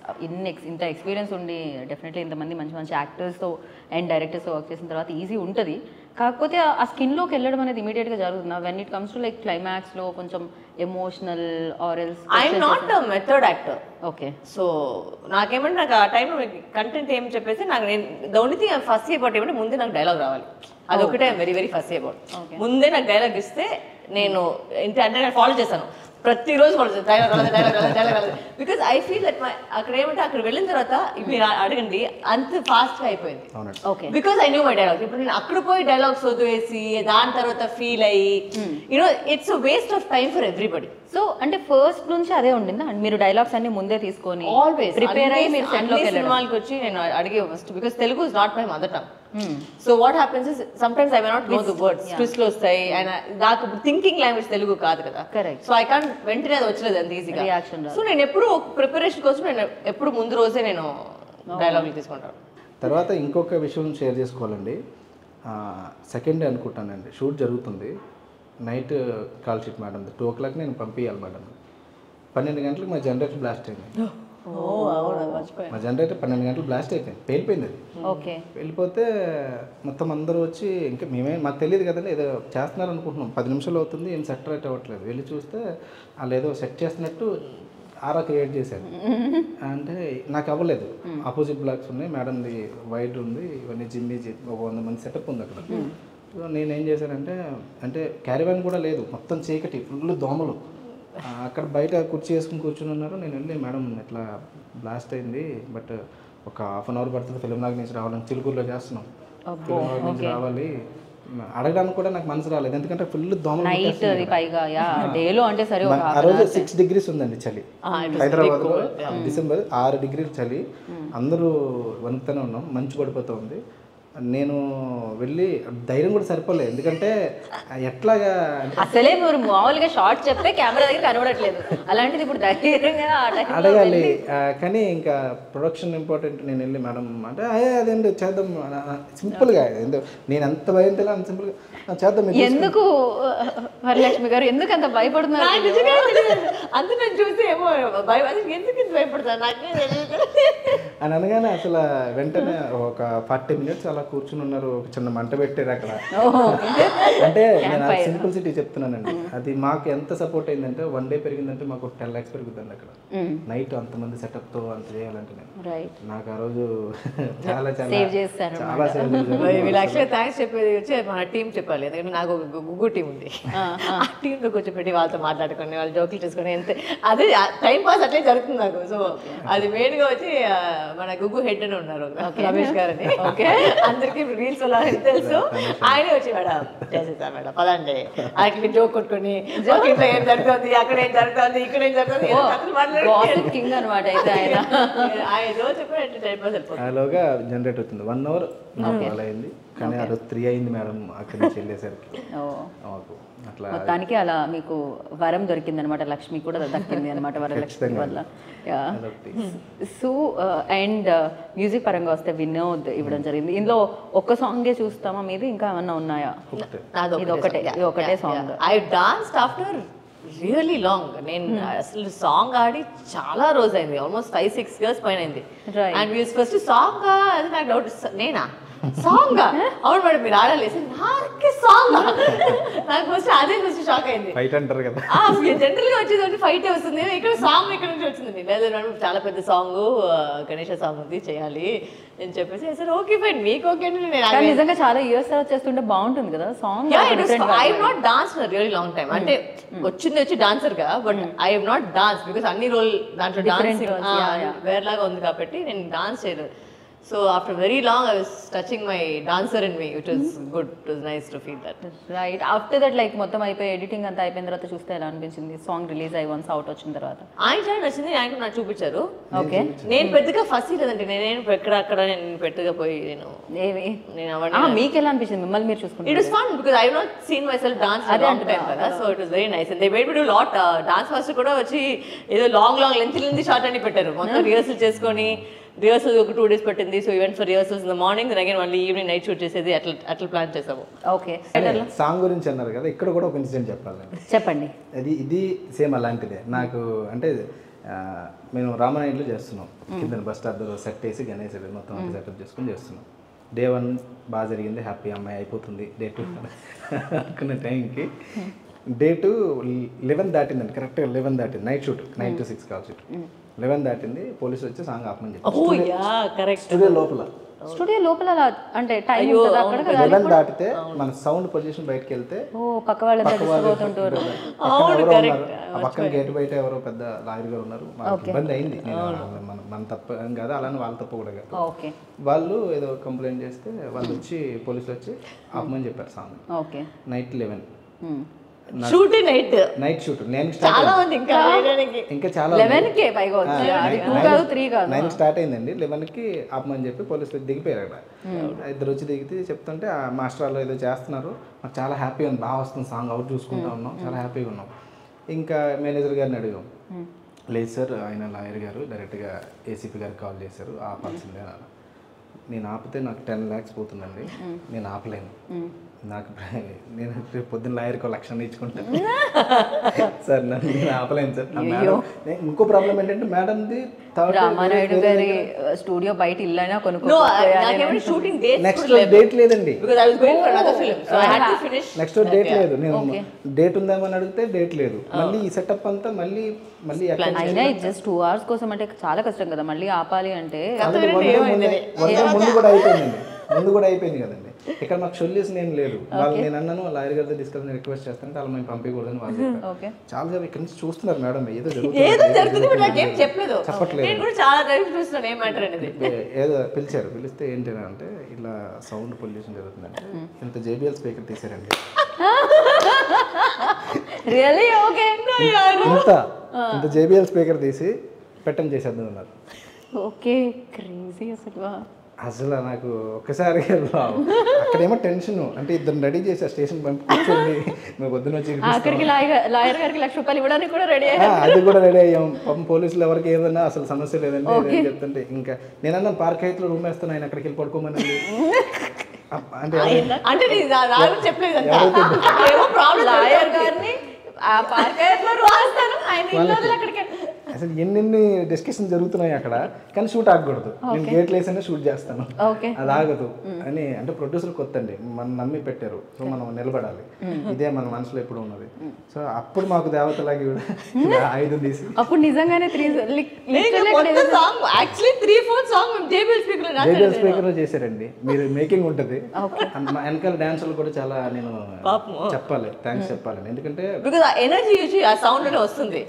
ఇంత ఎక్స్పీరియన్స్ ఉండి డెఫినెట్లీ ఇంతమంది మంచి మంచి యాక్టర్స్తో అండ్ డైరెక్టర్స్తో వర్క్ చేసిన తర్వాత ఈజీ ఉంటుంది. కాకపోతే ఆ స్కిన్లోకి వెళ్ళడం అనేది ఇమీడియట్గా జరుగుతుంది. When it comes to like క్లైమాక్స్లో కొంచెం emotional or else. I'm not a method actor. Okay, so నాకేమంటే నాకు ఆ టైంలో కంటెంట్ ఏం చెప్పేసి నాకు the only thing first about ఏమంటే ముందే నాకు డైలాగ్ రావాలి. అదొకటే వెరీ వెరీ ఫస్ట్ అబౌట్. ముందే నాకు డైలాగ్ ఇస్తే నేను అంటే నేను ఫాలో చేశాను, ప్రతిరోజు ఫాలో చేస్తాను, dialogue. Because I feel that అక్కడ ఏమంటే అక్కడ వెళ్ళిన తర్వాత మీరు అడగండి అంత ఫాస్ట్గా అయిపోయింది. Because I knew my dialogue. ఇప్పుడు నేను అక్కడ పోయి డైలాగ్స్ వదిలేసి దాని తర్వాత ఫీల్ అయ్యి you know it's waste of time for everybody. So అంటే ఫస్ట్ నుంచి అదే ఉండిందా మీరు డైలాగ్స్ అన్ని ముందే తీసుకొని ఆల్వేస్ ప్రిపేర్ అయ్యి మీరు సెట్ లోకి వెళ్ళడం సినిమాలకు వచ్చి నేను అడిగే first because Telugu is not my mother tongue so what happens is sometimes I may not know the words ట్విస్ట్లు వస్తాయి అండ్ నాకు థింకింగ్ లాంగ్వేజ్ తెలుగు కాదు కదా Correct. సో ఐ కాంట్ వెంటనే అది వచ్చలేదు అంత ఈజీగా Reaction రాదు. సో నేను ఎప్పుడు ప్రిపరేషన్ కోసం నేను ఎప్పుడు ముందు రోజే నేను డైలాగులు తీసుకుంటాను. తర్వాత ఇంకొక విషయం షేర్ చేసుకోవాలండి. సెకండ్ డే అనుకుంటానండి షూట్ జరుగుతుంది, night call sheet madam 2 o'clock నేను పంపించాలి మేడం. 12 గంటలకు మా జనరేటర్ బ్లాస్ట్ అయింది. మా జనరేటర్ 12 గంటలు బ్లాస్ట్ అయిపోయింది, పేలిపోయింది అది. ఓకే వెళ్ళిపోతే మొత్తం అందరూ వచ్చి ఇంకా మాకు తెలియదు కదండి, ఏదో చేస్తున్నారు అనుకుంటున్నాం. 10 నిమిషాలు అవుతుంది, ఏం సెట్ రైట్ అవ్వట్లేదు. వెళ్ళి చూస్తే వాళ్ళు ఏదో సెట్ చేస్తున్నట్టు ఆరా క్రియేట్ చేశారు. అంటే నాకు అవ్వలేదు, ఆపోజిట్ బ్లాక్స్ ఉన్నాయి, మేడంది వైడ్ ఉంది, ఇవన్నీ జిమ్మి ఒక 100 మంది సెటప్ ఉంది అక్కడ. సో నేనేం చేశానంటే, అంటే క్యారీవాన్ కూడా లేదు, మొత్తం చీకటి, ఫుల్ దోమలు. అక్కడ బయట కుర్చీ వేసుకుని కూర్చుని ఉన్నారు. నేను వెళ్ళి మేడం ఇట్లా బ్లాస్ట్ అయింది, బట్ ఒక హాఫ్ అన్ అవర్ పడుతుంది ఫిలిం నాగ్ నుంచి రావాలని, చిలుకూరులో చేస్తున్నాం, ఫిలిం నాగ్ నుంచి రావాలి అడగడానికి కూడా నాకు మనసు రాలేదు, ఎందుకంటే ఫుల్ దోమలు. నైట్ పైగా డేలో అంటే సరే ఆ రోజు 6 degrees ఉందండి చలి. హైదరాబాద్లో డిసెంబర్ 6 degrees చలి, అందరూ వణుకుతూనే ఉన్నాం, మంచు పడిపోతూ ఉంది. నేను వెళ్ళి ధైర్యం కూడా సరిపోలేదు, ఎందుకంటే ఎట్లాగా అసలే మీరు మామూలుగా షార్ట్ చెప్తే కెమెరా దగ్గర కనబడట్లేదు, అలాంటిది ఇప్పుడు ధైర్యంగా అడగాలి. కానీ ఇంకా ప్రొడక్షన్ ఇంపార్టెంట్. నేను వెళ్ళి మేడం అంటే అదేంటి చేద్దాం సింపుల్గా, నేను ఎంత భయం తెలియదు, అంత సింపుల్గా చేద్దాం. ఎందుకు వరలక్ష్మి గారు ఎందుకు అంత భయపడుతున్నారు? అంత నేను చూసి ఏమో ఎందుకు భయపడతాను నాకు అని అనగానే అసలు వెంటనే ఒక 40 minutes అలా కూర్చుని ఉన్నారు, ఒక చిన్న మంట పెట్టారు అక్కడ. అంటే నేను సింప్లిసిటీ చెప్తున్నానండి, అది మాకు ఎంత సపోర్ట్ అయిందంటే 1 day పెరిగిందంటే మాకు 10 lakhs పెరుగుతుంది అక్కడ. నైట్ అంతమంది సెటప్తో అంత చేయాలంటే నాకు ఆ రోజు చాలా చాలా సేవ్ చేస్తారు. చాలా సేవ్ చేశారు. వీళ్ళు యాక్చువల్గా థ్యాంక్స్ చెప్పేది వచ్చి మన టీం చెప్పాలి, ఎందుకంటే నాకు ఒక గుగ్గు టీం ఉంది. ఆ టీంతో కూర్చోపెట్టి వాళ్ళతో మాట్లాడుకొని వాళ్ళు జోకులు చేసుకొని ఎంత అదే టైం పాస్ అట్లే జరుగుతుంది నాకు. సో అది మెయిన్గా వచ్చి మన గుగ్గు హెడ్ అని ఉన్నారు రమేష్ గారు అని, ఓకే అందరికి రీల్స్ తెలుసు. ఆయనే వచ్చి మేడం చేసేసారు మేడం పదండి, ఆయనకి జోక్ కొట్టుకొని ఇంట్లో ఏం జరుగుతుంది, అక్కడ ఏం జరుగుతుంది, ఇక్కడ ఏం జరుగుతుంది కింగ్ అనమాట. అయితే ఆయన రోజు చెప్పి టైం పాస్ అయిపోతుంది. అలాగా జనరేట్ అవుతుంది 1 hour అలా అయింది. కానీ ఆ రోజు 3 అయింది మేడం అక్కడి నుంచి వెళ్ళేసరికి. అట్లా మొత్తానికి అలా మీకు వరం దొరికింది అనమాట, లక్ష్మి కూడా దక్కింది అనమాట వరలక్ష్మి వల్ల. సో అండ్ మ్యూజిక్ పరంగా వస్తే వినోద్ ఇవ్వడం జరిగింది. ఇందులో ఒక్క సాంగే చూస్తామా మీది, ఇంకా ఏమన్నా ఉన్నాయా? ఇది ఒకటే song. I danced after really long. నేను అసలు సాంగ్ ఆడి చాలా రోజు అయింది, ఆల్మోస్ట్ 5-6 years పైన అయింది. అండ్ మీరు ఫస్ట్ సాంగ్ అది నాకు డౌట్, నేనా సాంగ్ అవును మేడం మీరు ఆడలేసి నాకే సాంగ్, నాకు ఫస్ట్ అదే ఫస్ట్ షాక్ అయింది. ఫైట్ అంటారు కదా, జనరల్ గా వచ్చేది ఫైట్ వస్తుంది, ఇక్కడ సాంగ్ ఇక్కడ నుంచి వచ్చింది. లేదు మేడం చాలా పెద్ద సాంగ్ గణేష్ సాంగ్ ఉంది చేయాలి అని చెప్పేసి సరే ఓకే ఫైన్ మీకు ఓకే. నిజంగా చాలా ఇయర్స్ తర్వాత చేస్తుంటే బాగుంటుంది కదా song. I not dance really long time, అంటే వచ్చింది వచ్చి డాన్సర్ గా, but I have not dance because అన్ని రోల్ దాంట్లో డాన్స్ వేరేలాగా ఉంది కాబట్టి నేను డాన్స్ చేయలేదు. So after very long I was touching my dancer in me, which was good. It was nice to feel that. Right. After that like మొత్తం అయిపోయి ఎడిటింగ్ అంతా అయిపోయిన తర్వాత చూస్తే ఎలా అనిపించింది సాంగ్ రిలీజ్ అయ్యి వన్స్ అవుట్ వచ్చిన తర్వాత? ఆయన చాలా నచ్చింది, ఆయన నాకు చూపించారు. ఓకే నేను పెద్దగా ఫస్ట్ లేదండి, నేను అక్కడ నేను పెద్దగా పోయి నేను అవన్నీ. మీకు ఎలా అనిపించింది మిమ్మల్ని మీరు చూసుకుంటే? It was fun because I have not seen myself dance for a long time కదా, so it was very nice and they made me do lot. Dance master కూడా వచ్చి ఏదో లాంగ్ లెంత్ షార్ట్ అని పెట్టారు, మొత్తం రిహర్సల్ చేసుకొని. రిహర్సల్ ఒక 2 days పట్టింది. So event for rehearsals in the morning, then again మళ్ళీ ఈవినింగ్ నైట్ షూట్ చేసేది, అట్లా ప్లాన్ చేసాము. ఓకే సాంగ్ గురించి అన్నారు కదా, ఇక్కడ కూడా ఒక ఇన్సిడెంట్ చెప్పాలి. చెప్పండి. ఇది సేమ్ అలాంటిదే నాకు. అంటే మేము రామనాయుడులో చేస్తున్నాం, కింద బస్ స్టాప్ సెట్ వేసి గణేష్ మొత్తం సెటప్ చేసుకుని చేస్తున్నాం. Day 1 బాగా జరిగింది, హ్యాపీ అమ్మాయి అయిపోతుంది. Day 2 అనుకున్న టైంకి Day 2 11 దాటిందండి, కరెక్ట్గా 11 దాటింది. Night shoot 9 to 6 call shoot. 11 దాటింది, పోలీసు వచ్చి సాంగ్ ఆపమని చెప్పి స్టూడియో లోపల అంటే టైం 11 దాటితే మన సౌండ్ పొజిషన్ బయటకు వెళ్తే పక్క వాళ్ళు అవుతుంటారు. పక్కన గేట్ బయట ఎవరో పెద్ద లాయర్ గారు ఉన్నారు, మాకు ఇబ్బంది అయింది. మన తప్ప కాదు, అలానే వాళ్ళ తప్ప కూడా కాదు. వాళ్ళు ఏదో కంప్లైంట్ చేస్తే వాళ్ళు వచ్చి పోలీసులు వచ్చి ఆపమని చెప్పారు సాంగ్. నైట్ 11 నైట్ షూట్ నేను చాలా మంది ఇంకా చాలా 11కే పైగా వచ్చి 2 కాదు 3 కాదు 9 స్టార్ట్ అయిందండి 11కి ఆపమని చెప్పి పోలీసులు దిగిపోయారు అక్కడ ఇద్దరు వచ్చి దిగితే చెప్తుంటే ఆ మాస్టర్ వాళ్ళు ఏదో చేస్తున్నారు మాకు చాలా హ్యాపీగా ఉంది బాగా వస్తుంది సాంగ్ అవుట్ చూసుకుంటా ఉన్నాం చాలా హ్యాపీగా ఉన్నాం ఇంకా మేనేజర్ గారిని అడిగాం లేదు సార్ ఆయన లాయర్ గారు డైరెక్ట్గా ఏసీపీ గారికి కాల్ చేశారు ఆపాల్సిందే అన్నారు నేను ఆపితే నాకు 10 lakhs పోతుందండి నేను ఆపలేను నాకు నేను రేపు పొద్దున్న లాయర్కి 1,00,000 ఇచ్చుకుంటాను సార్ నేను ఆపలేను సార్ ఇంకో ప్రాబ్లం ఏంటంటే మేడంది రామానాయుడు గారి స్టూడియో బయట ఇల్లైనా నెక్స్ట్ డేట్ లేదండి నెక్స్ట్ డేట్ లేదు నేను డేట్ ఉందేమని అడిగితే డేట్ లేదు మళ్ళీ ఈ సెటప్ అంతా మళ్ళీ అయినా జస్ట్ 2 hours కోసం అంటే చాలా కష్టం కదా మళ్ళీ ఆపాలి అంటే ముందు కూడా అయిపోయింది కదండి ఇక్కడ మాకు సొల్యూషన్ ఏం లేదు వాళ్ళు నేను అన్నాను లాయర్ గారితో తీసుకెళ్ళి రిక్వెస్ట్ చేస్తాను వాళ్ళు మేము పంపించకూడదని వాళ్ళు చాలా సేపు ఇక్కడ నుంచి చూస్తున్నారు మేడం ఏదో ఏదో పిలిచారు పిలిస్తే ఏంటి అంటే ఇలా సౌండ్ పొల్యూషన్ జరుగుతుందంటే ఇంత జేబీఎల్ స్పీకర్ తీసారండి ఇంత జేబీఎల్ స్పీకర్ తీసి పెట్టం చేసేద్దాం అన్నారు ఓకే క్రేజీ అసలు నాకు ఒక్కసారి అక్కడేమో టెన్షన్ అంటే ఇద్దరు రెడీ చేసా స్టేషన్ పంపి కూర్చోండి మేము పొద్దున వచ్చి లాయర్ గారికి ₹1,00,000 ఇవ్వడానికి కూడా రెడీ అది కూడా రెడీ అయ్యాం పాపం పోలీసులు ఎవరికి ఏదన్నా అసలు సమస్య లేదండి ఏం చెప్తుంటే ఇంకా నేనన్నా పార్క్ హైట్లో రూమ్ వేస్తాను ఆయన అక్కడికి వెళ్ళి పడుకోమని అసలు ఎన్నెన్ని డిస్కషన్ జరుగుతున్నాయి అక్కడ కానీ షూట్ ఆగకూడదు నేను గేట్లు వేసినా షూట్ చేస్తాను అది ఆగదు అని అంటే ప్రొడ్యూసర్ కొత్త అండి మనం నమ్మి పెట్టారు సో మనం నిలబడాలి ఇదే మన మనసులో ఎప్పుడు ఉన్నది సో అప్పుడు మాకు దేవతలాగి కూడా ఆయుధం తీసి అప్పుడు నిజంగానే జేబీఎల్ స్పీకర్ చేశారండి మీరు మేకింగ్ ఉంటుంది వెనకాల డాన్సులు కూడా చాలా నేను చెప్పాలి థ్యాంక్స్ చెప్పాలి ఎందుకంటే ఎనర్జీ ఆ సౌండ్ వస్తుంది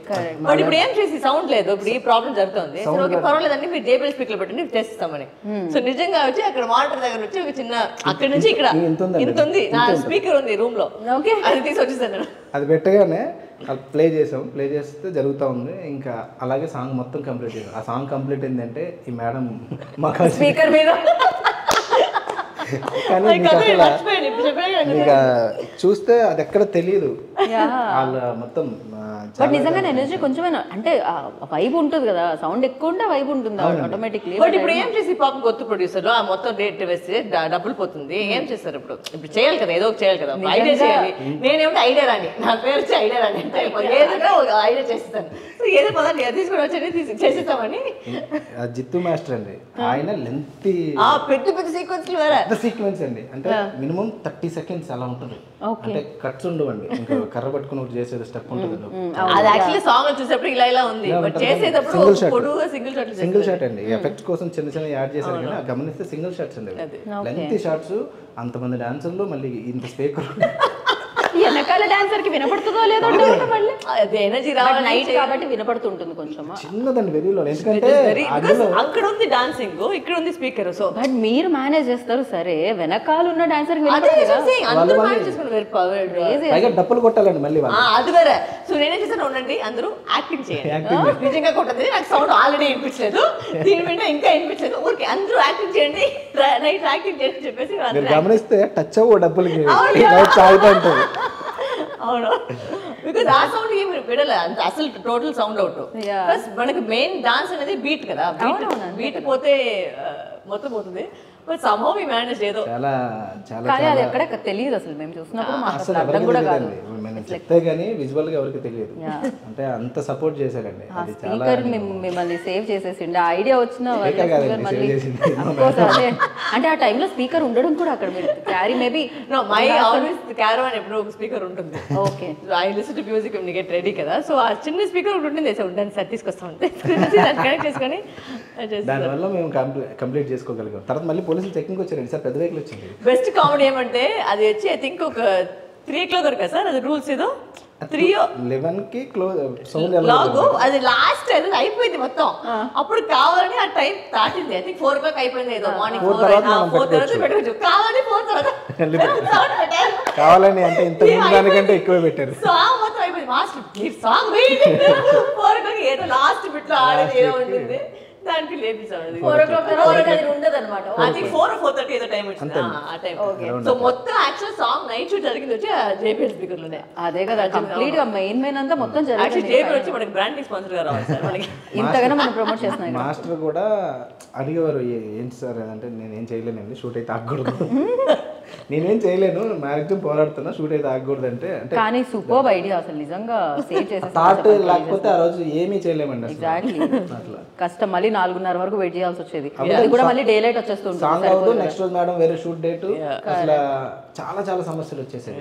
బట్ ఇప్పుడు ఏం చేసి సౌండ్ లేదు ఇప్పుడు ఈ ప్రాబ్లం జరుగుతుంది ఓకే పర్వాలేదండి మీరు జేబీఎల్ స్పీకర్ పెట్టండి చేస్తామని సో నిజంగా వచ్చి అక్కడ మానిటర్ దగ్గర వచ్చి ఒక చిన్న అక్కడ నుంచి ఇక్కడ ఇంత ఉంది నా స్పీకర్ ఉంది రూమ్ లో ఓకే అది తీసి వచ్చేసాను అది పెట్టగానే ప్లే చేసాం ప్లే చేస్తే జరుగుతూ ఉంది ఇంకా అలాగే సాంగ్ మొత్తం కంప్లీట్ చేసాం ఆ సాంగ్ కంప్లీట్ ఏంటంటే ఈ మేడం మాకు స్పీకర్ మీద కానీ మీకు చూస్తే అది ఎక్కడ తెలియదు వాళ్ళ మొత్తం బట్ నిజంగా ఎనర్జీ కొంచెమైనా అంటే వైబ్ ఉంటుంది కదా సౌండ్ ఎక్కువ ఉంటే వైబ్ ఉంటుంది ఆటోమేటిక్లీ బట్ ఇప్పుడు ఏం చేసి పాపం కొత్త ప్రొడ్యూసర్ ఆ మొత్తం రేట్ వేస్తే డబ్బులు పోతుంది ఏం చేస్తారు ఇప్పుడు చేయాలి కదా ఏదో చేయాలి కదా ఐడియా చేయాలి నేనేమిటి ఐడియా రాని నా పేరు వచ్చి ఐడియా రాని అంటే ఏదైనా ఐడియా చేస్తాను ఏదో పదండి అది తీసుకుని వచ్చి చేసేస్తామని జిత్తు మాస్టర్ అండి ఆయన లెంత్ పెద్ద సీక్వెన్స్ అండి అంటే మినిమం 30 seconds అలా ఉంటుంది అంటే కట్స్ ఉండవండి ఇంకా కర్ర పట్టుకుని ఒకటి చేసేది స్టెప్ ఉంటుంది అది యాక్చువల్లీ సాంగ్ చూసేటప్పుడు ఇలా ఉంది బట్ చేసేటప్పుడు పొడుగుగా సింగిల్ షాట్ అండి ఎఫెక్ట్స్ కోసం చిన్న చిన్న యాడ్ చేశారు కానీ గమనిస్తే సింగిల్ షాట్స్ అండి లెంత్ షాట్స్ అంతమంది డాన్సర్లు మళ్ళీ ఇంత స్పీకర్ వెనకాల డాన్సర్ కి వినపడుతుందో లేదో మళ్ళీ ఎనర్జీ రావాలి నైట్ కాబట్టి వినపడుతుంటుంది కొంచెం చిన్నదండి వెరీలో ఎందుకంటే అక్కడ ఉంది డాన్సింగ్ ఇక్కడ ఉంది స్పీకర్ సో బట్ మీరు మేనేజ్ చేస్తారు సరే వెనకాల ఉన్న డాన్సర్ డప్పులు కొట్టాలండి మళ్ళీ అది వేరే సో నేనేం చేశాను ఉండండి అందరూ యాక్టింగ్ చేయండి నిజంగా కొట్టదు నాకు సౌండ్ ఆల్రెడీ వినిపించలేదు దీని మీద ఇంకా వినిపించలేదు ఊరికి అందరూ యాక్టింగ్ చేయండి నైట్ యాక్టింగ్ చేయండి చెప్పేసి గమనిస్తే టచ్ అవ్వ డబ్బులకి ఉంటుంది అవును బికాజ్ ఆ సౌండ్ ఏమి విడలే అసలు టోటల్ సౌండ్ అవుట్ ప్లస్ మనకి మెయిన్ డాన్స్ అనేది బీట్ కదా బీట్ పోతే మొత్తం పోతుంది బట్ సమ్హౌ వి మేనేజ్ ఏదో చాలా చాలా కానీ అది ఎక్కడ తెలియదు అసలు మేము చూసినప్పుడు మాకు అసలు అర్థం కూడా కాదు చెప్తే గానీ విజువల్ గా ఎవరికి తెలియదు అంటే అంత సపోర్ట్ చేశారండి అది చాలా మిమ్మల్ని సేవ్ చేసేసిండి ఆ ఐడియా వచ్చిన అంటే ఆ టైంలో స్పీకర్ ఉండడం కూడా అక్కడ మీరు carry maybe no my always caravan ఎప్పుడు ఒక స్పీకర్ ఉంటుంది okay I listen to music when you get ready కదా సో ఆ చిన్న స్పీకర్ ఒకటి ఉంటుంది సో ఉండండి సార్ తీసుకొస్తాం కనెక్ట్ చేసుకొని దానివల్ల మేము కంప్లీట్ చేసుకోగలిగాం తర్వాత మళ్ళీ పోలీసులు చెకింగ్ వచ్చారండి సార్ పెద్ద వెహికల్ వచ్చింది బెస్ట్ కామెడీ ఏమంటే అది వచ్చి ఐ థింక్ ఒక 3 o'clock కదా సార్ అది రూల్స్ ఏదో 11 కి క్లోజ్ సౌండ్ లాగు అది లాస్ట్ అది అయిపోయింది మొత్తం అప్పుడు కావాలని ఆ టైం దాటింది ఐ థింక్ 4 o'clock అయిపోయింది ఏదో మార్నింగ్ 4 తర్వాత పెట్టుకోవచ్చు కావాలని 4 తర్వాత కావాలని అంటే ఇంత ముందు దానికంటే ఎక్కువ పెట్టారు. సాంగ్ మొత్తం అయిపోయింది. మాస్టర్ సాంగ్ ఏదో లాస్ట్ బిట్ లో ఆడేది ఏదో ఉంటుంది, దానికి లేపించాడు. 4 o'clock తర్వాత అది ఉండదు అనమాట. అది 4 or 4:30 ఏదో టైం వచ్చింది ఆ టైం. సో మొత్తం యాక్చువల్ సాంగ్ నైట్ షూట్ జరిగింది వచ్చి జేపీఎల్ స్పీకర్ లోనే. అదే కదా కంప్లీట్ గా మెయిన్ అంతా మొత్తం జరిగింది. జేపీఎల్ వచ్చి మనకి బ్రాండింగ్ స్పాన్సర్ గా రావాలి సార్ మనకి. ఇంతగానో మనం ప్రమోట్ చేస్తున్నాం. మాస్టర్ కూడా అడిగేవారు ఏంటి సార్ అంటే నేనేం చేయలేనండి, షూట్ అయితే ఆగకూడదు. నేనేం చేయలేను, మ్యాక్సిమం పోరాడుతున్నా, షూట్ అయితే ఆగకూడదు అంటే. కానీ సూపర్ ఐడియా అసలు నిజంగా సేవ్ చేసే థాట్ లేకపోతే ఆ రోజు ఏమీ చేయలేమండి. ఎగ్జాక్ట్లీ కష్టం. మళ్ళీ 4:30 వరకు వెయిట్ చేయాల్సి వచ్చేది. అది కూడా మళ్ళీ డే లైట్ వచ్చేస్తుంది. సాంగ్ అవుతూ నెక్స్ట్ రోజు మేడం వేరే షూట్ డేట్, అసలు చాలా సమస్యలు వచ్చేసాయి.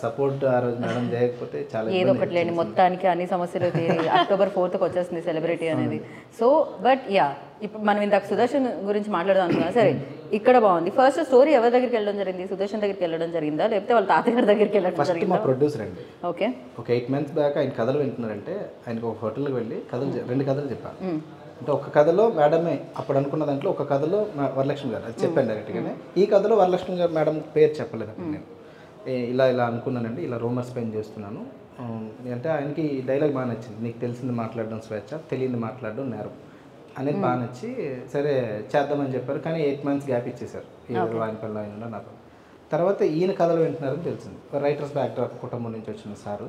సపోర్ట్ ఆ రోజు మేడం చేయకపోతే చాలా ఏదో ఒకటి లేని మొత్తానికి అన్ని సమస్యలు October 4th వచ్చేస్తుంది సెలబ్రిటీ అనేది. సో బట్ యా ఇప్పుడు మనం ఇందాక సుదర్శన్ గురించి మాట్లాడదాం అనుకున్నా. సరే ఇక్కడ బాగుంది. ఫస్ట్ స్టోరీ ఎవరి దగ్గరికి వెళ్ళడం జరిగింది? సుదర్శన్ దగ్గరికి వెళ్ళడం జరిగిందా లేకపోతే వాళ్ళ తాతగారి దగ్గరికి వెళ్ళడం జరిగిందా? మా ప్రొడ్యూసర్ అండి. ఓకే, ఒక 8 months బ్యాక్ ఆయన కథలు వింటున్నారంటే ఆయనకు ఒక హోటల్కి వెళ్ళి రెండు కథలు చెప్పాను. అంటే ఒక కథలో మేడమే అప్పుడు అనుకున్న దాంట్లో ఒక కథలో వరలక్ష్మి గారు, అది చెప్పాను డైరెక్ట్గానే. ఈ కథలో వరలక్ష్మి గారు మేడం పేరు చెప్పలేదు అప్పుడు. నేను ఇలా అనుకున్నానండి, ఇలా రూమర్స్ పెయిన్ చేస్తున్నాను అంటే ఆయనకి ఈ డైలాగ్ బాగా నచ్చింది. నీకు తెలిసింది మాట్లాడడం స్వేచ్ఛ, తెలియంది మాట్లాడడం నేరం అనేది బాగా నచ్చి సరే చేద్దామని చెప్పారు. కానీ 8 months గ్యాప్ ఇచ్చేసారు. ఈ వాయినపల్లి ఆయన నాకు. తర్వాత ఈయన కథలు వింటున్నారని తెలిసింది. రైటర్స్ బ్యాక్డ్రాప్ కుటుంబం నుంచి వచ్చిన సారు.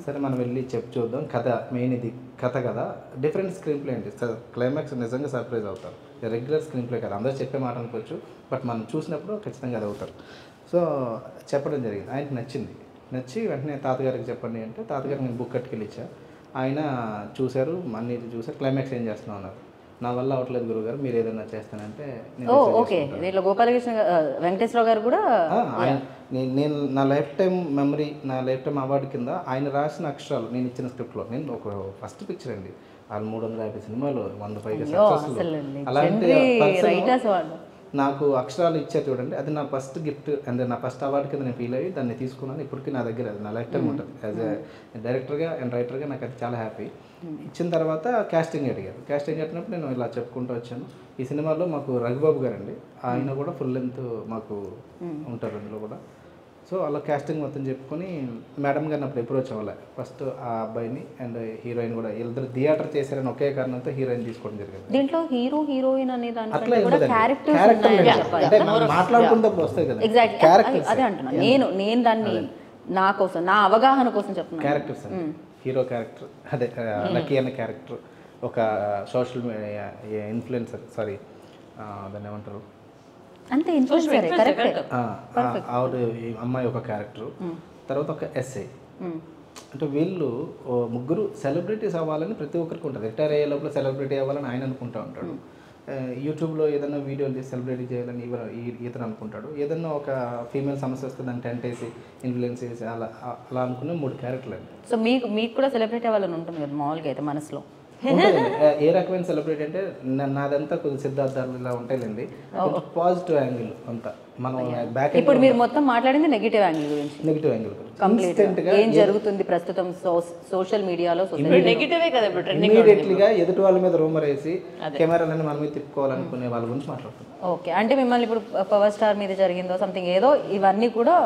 సరే మనం వెళ్ళి చూద్దాం, కథ మెయిన్ ఇది కథ కదా, డిఫరెంట్ స్క్రీన్ ప్లే అండి. క్లైమాక్స్ నిజంగా సర్ప్రైజ్ అవుతారు. రెగ్యులర్ స్క్రీన్ ప్లే కదా, అందరూ చెప్పే మాట అనుకోవచ్చు, బట్ మనం చూసినప్పుడు ఖచ్చితంగా అది అవుతారు. సో చెప్పడం జరిగింది. ఆయనకి నచ్చి వెంటనే తాతగారికి చెప్పండి అంటే తాతగారికి నేను బుక్ కట్టుకెళ్ళి ఇచ్చా. ఆయన చూశారు, అన్నీ చూసారు. క్లైమాక్స్ ఏం చేస్తున్నాం అన్నారు. నా వల్ల అవ్వట్లేదు గురుగారు, మీరు ఏదైనా చేస్తానంటే ఓకే. దీంట్లో గోపాలకృష్ణ వెంకటేశ్వరరావు గారు కూడా నేను నా లైఫ్ టైం మెమరీ, నా లైఫ్ టైం అవార్డు కింద ఆయన రాసిన అక్షరాలు నేను ఇచ్చిన స్క్రిప్ట్లో, నేను ఒక ఫస్ట్ పిక్చర్ అండి, వాళ్ళు 350 సినిమాలు 100 పైగా సక్సెస్ఫుల్. అలాంటి నాకు అక్షరాలు ఇచ్చారు చూడండి, అది నా ఫస్ట్ గిఫ్ట్ అండ్ నా ఫస్ట్ అవార్డు కింద నేను ఫీల్ అయ్యి దాన్ని తీసుకున్నాను. ఇప్పటికీ నా దగ్గర అది నా లైఫ్ టైం ఉంటుంది. యాజ్ ఎ డైరెక్టర్గా అండ్ రైటర్గా నాకు అది చాలా హ్యాపీ. ఇచ్చిన తర్వాత కాస్టింగ్ అడిగారు. కాస్టింగ్ అడిగినప్పుడు నేను ఇలా చెప్పుకుంటూ వచ్చాను. ఈ సినిమాలో మాకు రఘుబాబు గారు అండి, ఆయన కూడా ఫుల్ లెంత్ మాకు ఉంటారు అందులో కూడా. సో అలా కాస్టింగ్ మొత్తం చెప్పుకొని మేడం గారిని అప్పుడు అప్రోచ్ అవ్వాలి. ఫస్ట్ ఆ అబ్బాయిని అండ్ హీరోయిన్ కూడా ఇద్దరు థియేటర్ చేశారని ఒకే కారణంతో హీరోయిన్ తీసుకోవడం జరిగింది. దీంట్లో హీరో హీరోయిన్ అనే అట్లా అంటే మాట్లాడుకున్నప్పుడు వస్తాయి కదా క్యారెక్టర్స్. అదే అంటున్నా నేను దాన్ని నా కోసం, నా అవగాహన కోసం చెప్తున్నాను. క్యారెక్టర్స్ హీరో క్యారెక్టర్, అదే లక్కీ అనే క్యారెక్టర్, ఒక సోషల్ మీడియా ఇన్ఫ్లుయెన్సర్, సారీ దాన్ని ఏమంటారు అంతే, ఇన్ఫ్లుయెన్సర్ కరెక్ట్. ఆవిడ అమ్మాయి ఒక క్యారెక్టర్, తర్వాత ఒక ఎస్ఐ. అంటే వీళ్ళు ముగ్గురు సెలబ్రిటీస్ అవ్వాలని ప్రతి ఒక్కరికి ఉంటుంది. రిటైర్ అయ్యే లోపల సెలబ్రిటీ అవ్వాలని ఆయన అనుకుంటూ ఉంటాడు. యూట్యూబ్లో ఏదైనా వీడియోలు తీసి సెలబ్రిటీ చేయాలని ఇతను అనుకుంటాడు. ఏదన్నా ఒక ఫీమేల్ సమస్య వస్తే దాన్ని టెంట్ వేసి ఇన్ఫ్లుయెన్స్ చేసి అలా అనుకున్న 3 క్యారెక్టర్లు అండి. సో మీకు కూడా సెలబ్రిటీ అవ్వాలని ఉంటుంది కదా మామూలుగా అయితే మనసులో? ఏ రకమైన సెలబ్రిటీ అంటే నాదంతా కొద్దిగా సిద్ధార్థాలు ఇలా ఉంటాయిలేండి, పాజిటివ్ యాంగిల్ అంతా. మనం బ్యాక్ ఇప్పుడు మీరు మొత్తం మాట్లాడింది నెగిటివ్ యాంగిల్ గురించి. నెగిటివ్ యాంగిల్ ఏం జరుగుతుంది ప్రస్తుతం సోషల్ మీడియాలో? నెగిటివే కదా ఇమీడియట్లీగా ఎదుటి వాళ్ళ మీద రూమర్ వేసి కెమెరాలని మన మీద తిప్పుకోవాలనుకునే వాళ్ళ గురించి మాట్లాడుతున్నాం. ఓకే, అంటే మిమ్మల్ని ఇప్పుడు పవర్ స్టార్ మీద జరిగిందో సంథింగ్ ఏదో ఇవన్నీ కూడా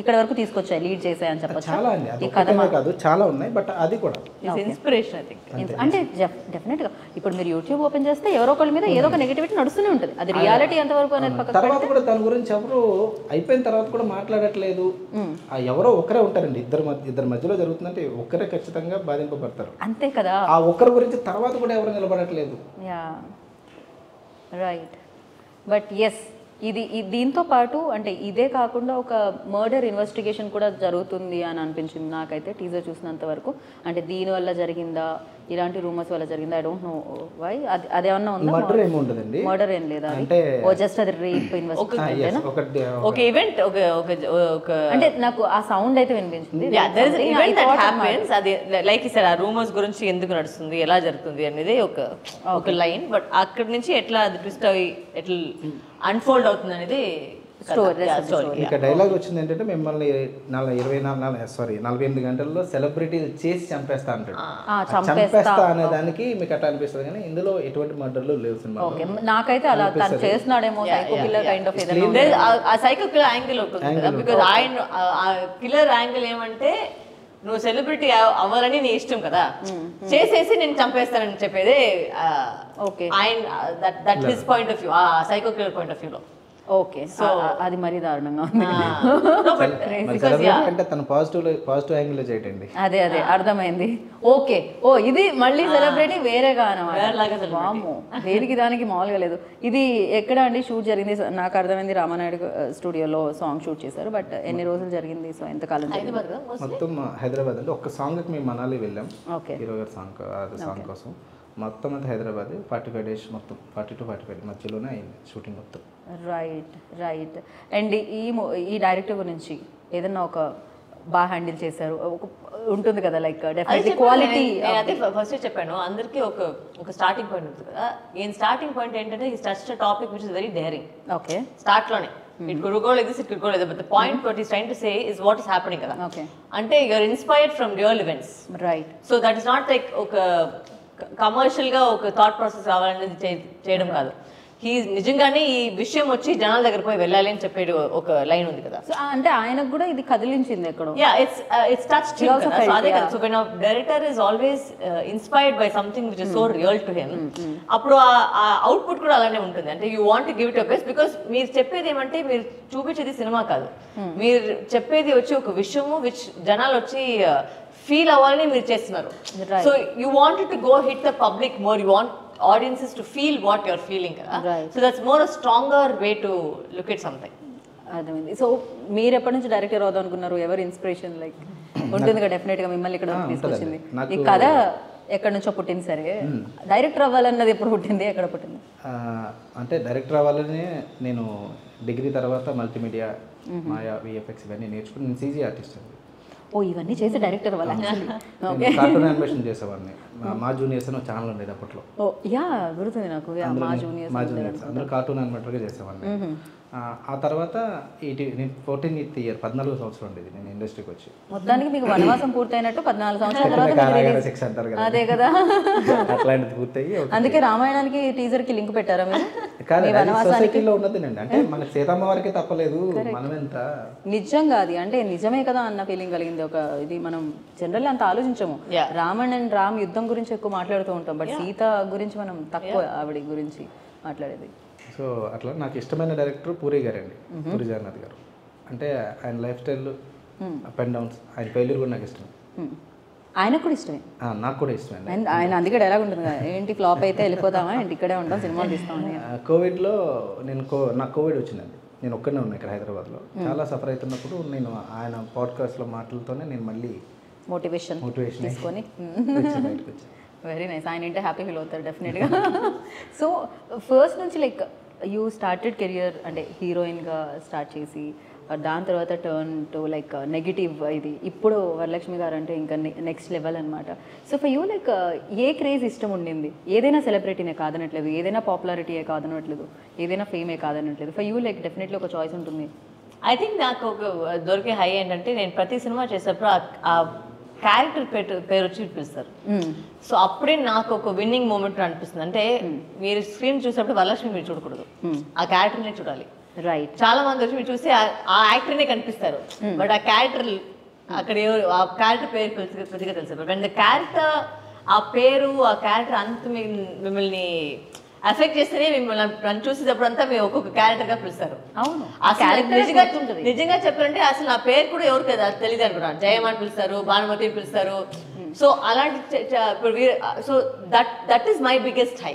ఇక్కడ వరకు తీసుకొచ్చాయి, లీడ్ చేసాయి అని చెప్పచ్చు. చాలా అండి, అది కాదు చాలా ఉన్నాయి, బట్ అది కూడా ఇన్స్పిరేషన్. అంటే డెఫినెట్గా ఇప్పుడు మీరు యూట్యూబ్ ఓపెన్ చేస్తే ఎవరో ఒకళ్ళ మీద ఏదో ఒక నెగిటివిటీ నడుస్తూనే ఉంటుంది. అది రియాలిటీ ఎంతవరకు అనేది పక్కన. తర్వాత కూడా దాని గురించి ఎవరు అయిపోయిన తర్వాత కూడా మాట్లాడట్లేదు. ఎవరో ఒకరే ఉంటారండి, ఇద్దరి మధ్యలో జరుగుతుందంటే ఒక్కరే ఖచ్చితంగా బాధింపబడతారు, అంతే కదా. ఆ ఒక్కరి గురించి తర్వాత కూడా ఎవరు నిలబడట్లేదు. Yeah right. బట్ ఎస్, ఇది దీంతో పాటు అంటే ఇదే కాకుండా ఒక మర్డర్ ఇన్వెస్టిగేషన్ కూడా జరుగుతుంది అని అనిపించింది నాకైతే టీజర్ చూసినంత వరకు. అంటే దీనివల్ల జరిగిందా, ఇలాంటి రూమర్స్ వల్ల జరిగిందా, ఐ డోంట్ నో వై. అదేమన్నా ఉందా? మర్డర్ ఏమి ఉండదండి, మర్డర్ ఏం లేదా, అంటే జస్ట్ అది రేప్ ఇన్వెస్టిగేషన్. ఒక ఈవెంట్ ఒక అంటే నాకు ఆ సౌండ్ అయితే వినిపించింది. అది లైక్ సార్ ఆ రూమర్స్ గురించి ఎందుకు నడుస్తుంది, ఎలా జరుగుతుంది అనేది ఒక లైన్. బట్ అక్కడి నుంచి ఎట్లా అది ట్విస్ట్ అయ్యి ఎట్లా అన్ఫోల్డ్ అవుతుంది అనేది ఇక డైలాగ్ వచ్చింది ఏంటంటే మిమ్మల్ని 48 గంటల్లో సెలబ్రిటీ చేసి చంపేస్తా అంటాడు. చంపేస్తా అనే దానికి మీకు అట్లా అనిపిస్తుంది, కానీ ఇందులో ఎటువంటి మర్డర్లు లేవు సినిమా. నాకైతే అలా తను చేస్తున్నాడేమో సైకో కిల్లర్ కైండ్ ఆఫ్ ఏదైనా ఆ సైకో కిల్లర్ యాంగిల్ ఉంటుంది కదా, బికాజ్ ఆయన కిల్లర్ యాంగిల్ ఏమంటే నువ్వు సెలబ్రిటీ అవ్వాలని నీ ఇష్టం కదా, చేసేసి నేను చంపేస్తానని చెప్పేదే ఆయన that his point of view, ఆ సైకో కిల్లర్ పాయింట్ ఆఫ్ వ్యూలో. ఓకే, సో అది మరీ దారుణంగా ఉంది. అంటే తను పాజిటివ్ యాంగిల్ చేయటండి. అదే అర్థమైంది. ఓకే, ఇది మళ్ళీ సెలబ్రిటీ వేరేగా అనమాట. వామ్మో, దేనికి దానికి మామూలుగా లేదు. ఇది ఎక్కడ అండి షూట్ జరిగింది? నాకు అర్థమైంది రామానాయుడు స్టూడియోలో సాంగ్ షూట్ చేశారు, బట్ ఎన్ని రోజులు జరిగింది? సో ఎంతకాలం? మొత్తం హైదరాబాద్ అంటే ఒక్క సాంగ్కి మేము మనాలి వెళ్ళాం. ఓకే, హీరో గారి సాంగ్ కోసం మొత్తం అంతా హైదరాబాద్ 45 days, మొత్తం 40 to 45 మధ్యలోనే అయింది షూటింగ్ మొత్తం. రైట్. అండ్ ఈ డైరెక్టర్ గురించి ఏదన్నా ఒక బాగా హ్యాండిల్ చేశారు ఒక ఉంటుంది కదా, లైక్ డెఫినెట్లీ క్వాలిటీ. అదే ఫస్ట్ చెప్పాను, అందరికీ ఒక స్టార్టింగ్ పాయింట్ ఉంటుంది కదా. ఈ స్టార్టింగ్ పాయింట్ ఏంటంటే ఈ touch topic which is very daring. Okay, start లోనే it could go like this, it could go like that, but the point what is trying to say is what is happening కదా. ఓకే, అంటే you are inspired from real events. Right. So that is not like ఒక కమర్షియల్ గా ఒక థాట్ ప్రాసెస్ కావాలనేది చేయడం కాదు. నిజంగానే ఈ విషయం వచ్చి జనాల దగ్గర పోయి వెళ్ళాలి అని చెప్పేది ఒక లైన్ ఉంది కదా. సో అంటే ఆయనకు కూడా ఇది కదిలించింది ఎక్కడో. ఇట్స్ టచ్డ్ హిమ్ కదా. సో అదే కదా. So when director is always inspired by something which is so real to him, అప్పుడు ఆ అవుట్పుట్ కూడా అలానే ఉంటుంది. అంటే you want to give it your best, because మీరు చెప్పేది ఏమంటే మీరు చూపించేది సినిమా కాదు, మీరు చెప్పేది వచ్చి ఒక విషయము విచ్ జనాలు వచ్చి ఫీల్ అవ్వాలని మీరు చేస్తున్నారు. So you wanted to go hit the public more, you want audiences to feel what you're feeling. Right. So that's more a stronger way to look at something. అర్థమైంది. సో మీరు ఎప్పటి నుంచి డైరెక్టర్ అవుదాం అనుకున్నారు? ఎవరి ఇన్స్పిరేషన్ లైక్ ఉంటుంది కదా డెఫినెట్గా మిమ్మల్ని ఇక్కడ తీసుకొచ్చింది? ఈ కథ ఎక్కడి నుంచో పుట్టింది. సరే, డైరెక్టర్ అవ్వాలన్నది ఎప్పుడు పుట్టింది, ఎక్కడ పుట్టింది? అంటే డైరెక్టర్ అవ్వాలని నేను డిగ్రీ తర్వాత మల్టీమీడియా, మాయా, విఎఫ్ఎక్స్ ఇవన్నీ నేర్చుకుని నేను సీజీ ఆర్టిస్ట్ అండి. ఇవన్నీ చేసి డైరెక్టర్ అవ్వాలి. కార్టూన్ యానిమేషన్ చేసేవాడిని. మా జూనియర్స్ అని ఛానల్ ఉండేది అప్పట్లో. గుర్తుంది నాకు, మా జూనియర్స్ అందరూ కార్టూన్ యానిమేటర్గా చేసేవాడిని. ఆ తర్వాత నేను 14th year 14 సంవత్సరం ఉండేది నేను ఇండస్ట్రీకి వచ్చి. మొత్తానికి మీకు వనవాసం పూర్తయినట్టు 14 సంవత్సరాల తర్వాత. అదే కదా, అట్లాంటిది పూర్తయి. అందుకే రామాయణానికి టీజర్ కి లింక్ పెట్టారా మీరు? సొసైటీలో ఉన్నదేనండి, అంటే మన సీతమ్మ వారికి తప్పలేదు, మనం ఎంత నిజంగా అది అంటే నిజమే కదా అన్న ఫీలింగ్ కలిగింది. ఒక ఇది మనం జనరల్ అంత ఆలోచించము. రావణ్ అండ్ రామ్ యుద్ధం గురించి ఎక్కువ మాట్లాడుతూ ఉంటాం, బట్ సీత గురించి మనం తక్కువ ఆవిడ గురించి మాట్లాడేది. సో అట్లా నాకు ఇష్టమైన డైరెక్టర్ పూరి గారండి, పూరి జగన్నాథ్ గారు. అంటే ఆయన life style up and downs, ఆయన ఫెయిల్యూర్ కూడా నాకు ఇష్టం. ఆయనకు కూడా ఇష్టమే, నాకు కూడా ఇష్టమే. ఆయన అందుకే డైలాగ్ ఉంటుంది కదా, ఏంటి ఫ్లాప్ అయితే వెళ్ళిపోతామా, ఏంటి ఇక్కడే ఉంటాం, సినిమాలు తీస్తామని. కోవిడ్లో నాకు కోవిడ్ వచ్చిందండి, నేను ఒక్కనే ఉన్నా ఇక్కడ హైదరాబాద్లో. చాలా సఫర్ అవుతున్నప్పుడు నేను ఆయన పాడ్కాస్ట్లో మాటలతోనే నేను మళ్ళీ మోటివేషన్ తీసుకొని వెరీ నైస్. ఆయన అంటే హ్యాపీ ఫీల్ అవుతారు డెఫినెట్గా. సో ఫస్ట్ నుంచి లైక్ యూ స్టార్టెడ్ కెరియర్ అంటే హీరోయిన్గా స్టార్ట్ చేసి దాని తర్వాత టర్న్ టు లైక్ నెగిటివ్, ఇది ఇప్పుడు వరలక్ష్మి గారు అంటే ఇంకా నెక్స్ట్ లెవెల్ అనమాట. So for you like A craze ఇష్టం ఉండింది? ఏదైనా సెలబ్రిటీనే కాదనట్లేదు, ఏదైనా పాపులారిటీయే కాదనట్లేదు, ఏదైనా ఫేమే కాదనట్లేదు. ఫర్ యూ లైక్ డెఫినెట్లీ ఒక చాయిస్ ఉంటుంది. ఐ థింక్ నాకు ఒక దొరికే హై ఏంటంటే నేను ప్రతి సినిమా చేసేటప్పుడు ఆ క్యారెక్టర్ పేరు వచ్చి పిలుస్తారు. సో అప్పుడే నాకు ఒక విన్నింగ్ మూమెంట్ అనిపిస్తుంది. అంటే మీరు స్క్రీన్ చూసేటప్పుడు వరలక్ష్మి మీరు చూడకూడదు, ఆ క్యారెక్టర్నే చూడాలి. రైట్. చాలా మంది వచ్చి మీరు చూసి ఆ యాక్టర్నే కనిపిస్తారు, బట్ ఆ క్యారెక్టర్ అక్కడ ఆ క్యారెక్టర్ పేరు కొద్దిగా తెలుసు. బట్ ద క్యారెక్టర్, ఆ పేరు, ఆ క్యారెక్టర్ అంత మిమ్మల్ని ఎఫెక్ట్ చేస్తేనే మిమ్మల్ని నన్ను చూసేటప్పుడు అంతా మీరు ఒక్కొక్క క్యారెక్టర్ గా పిలుస్తారు. అవును, నిజంగా చెప్పాలంటే అసలు నా పేరు కూడా ఎవరికి తెలియదు అనుకున్నాను. జయమ్ అని పిలుస్తారు, భానుమతి పిలుస్తారు. సో అలాంటి so that is my biggest high.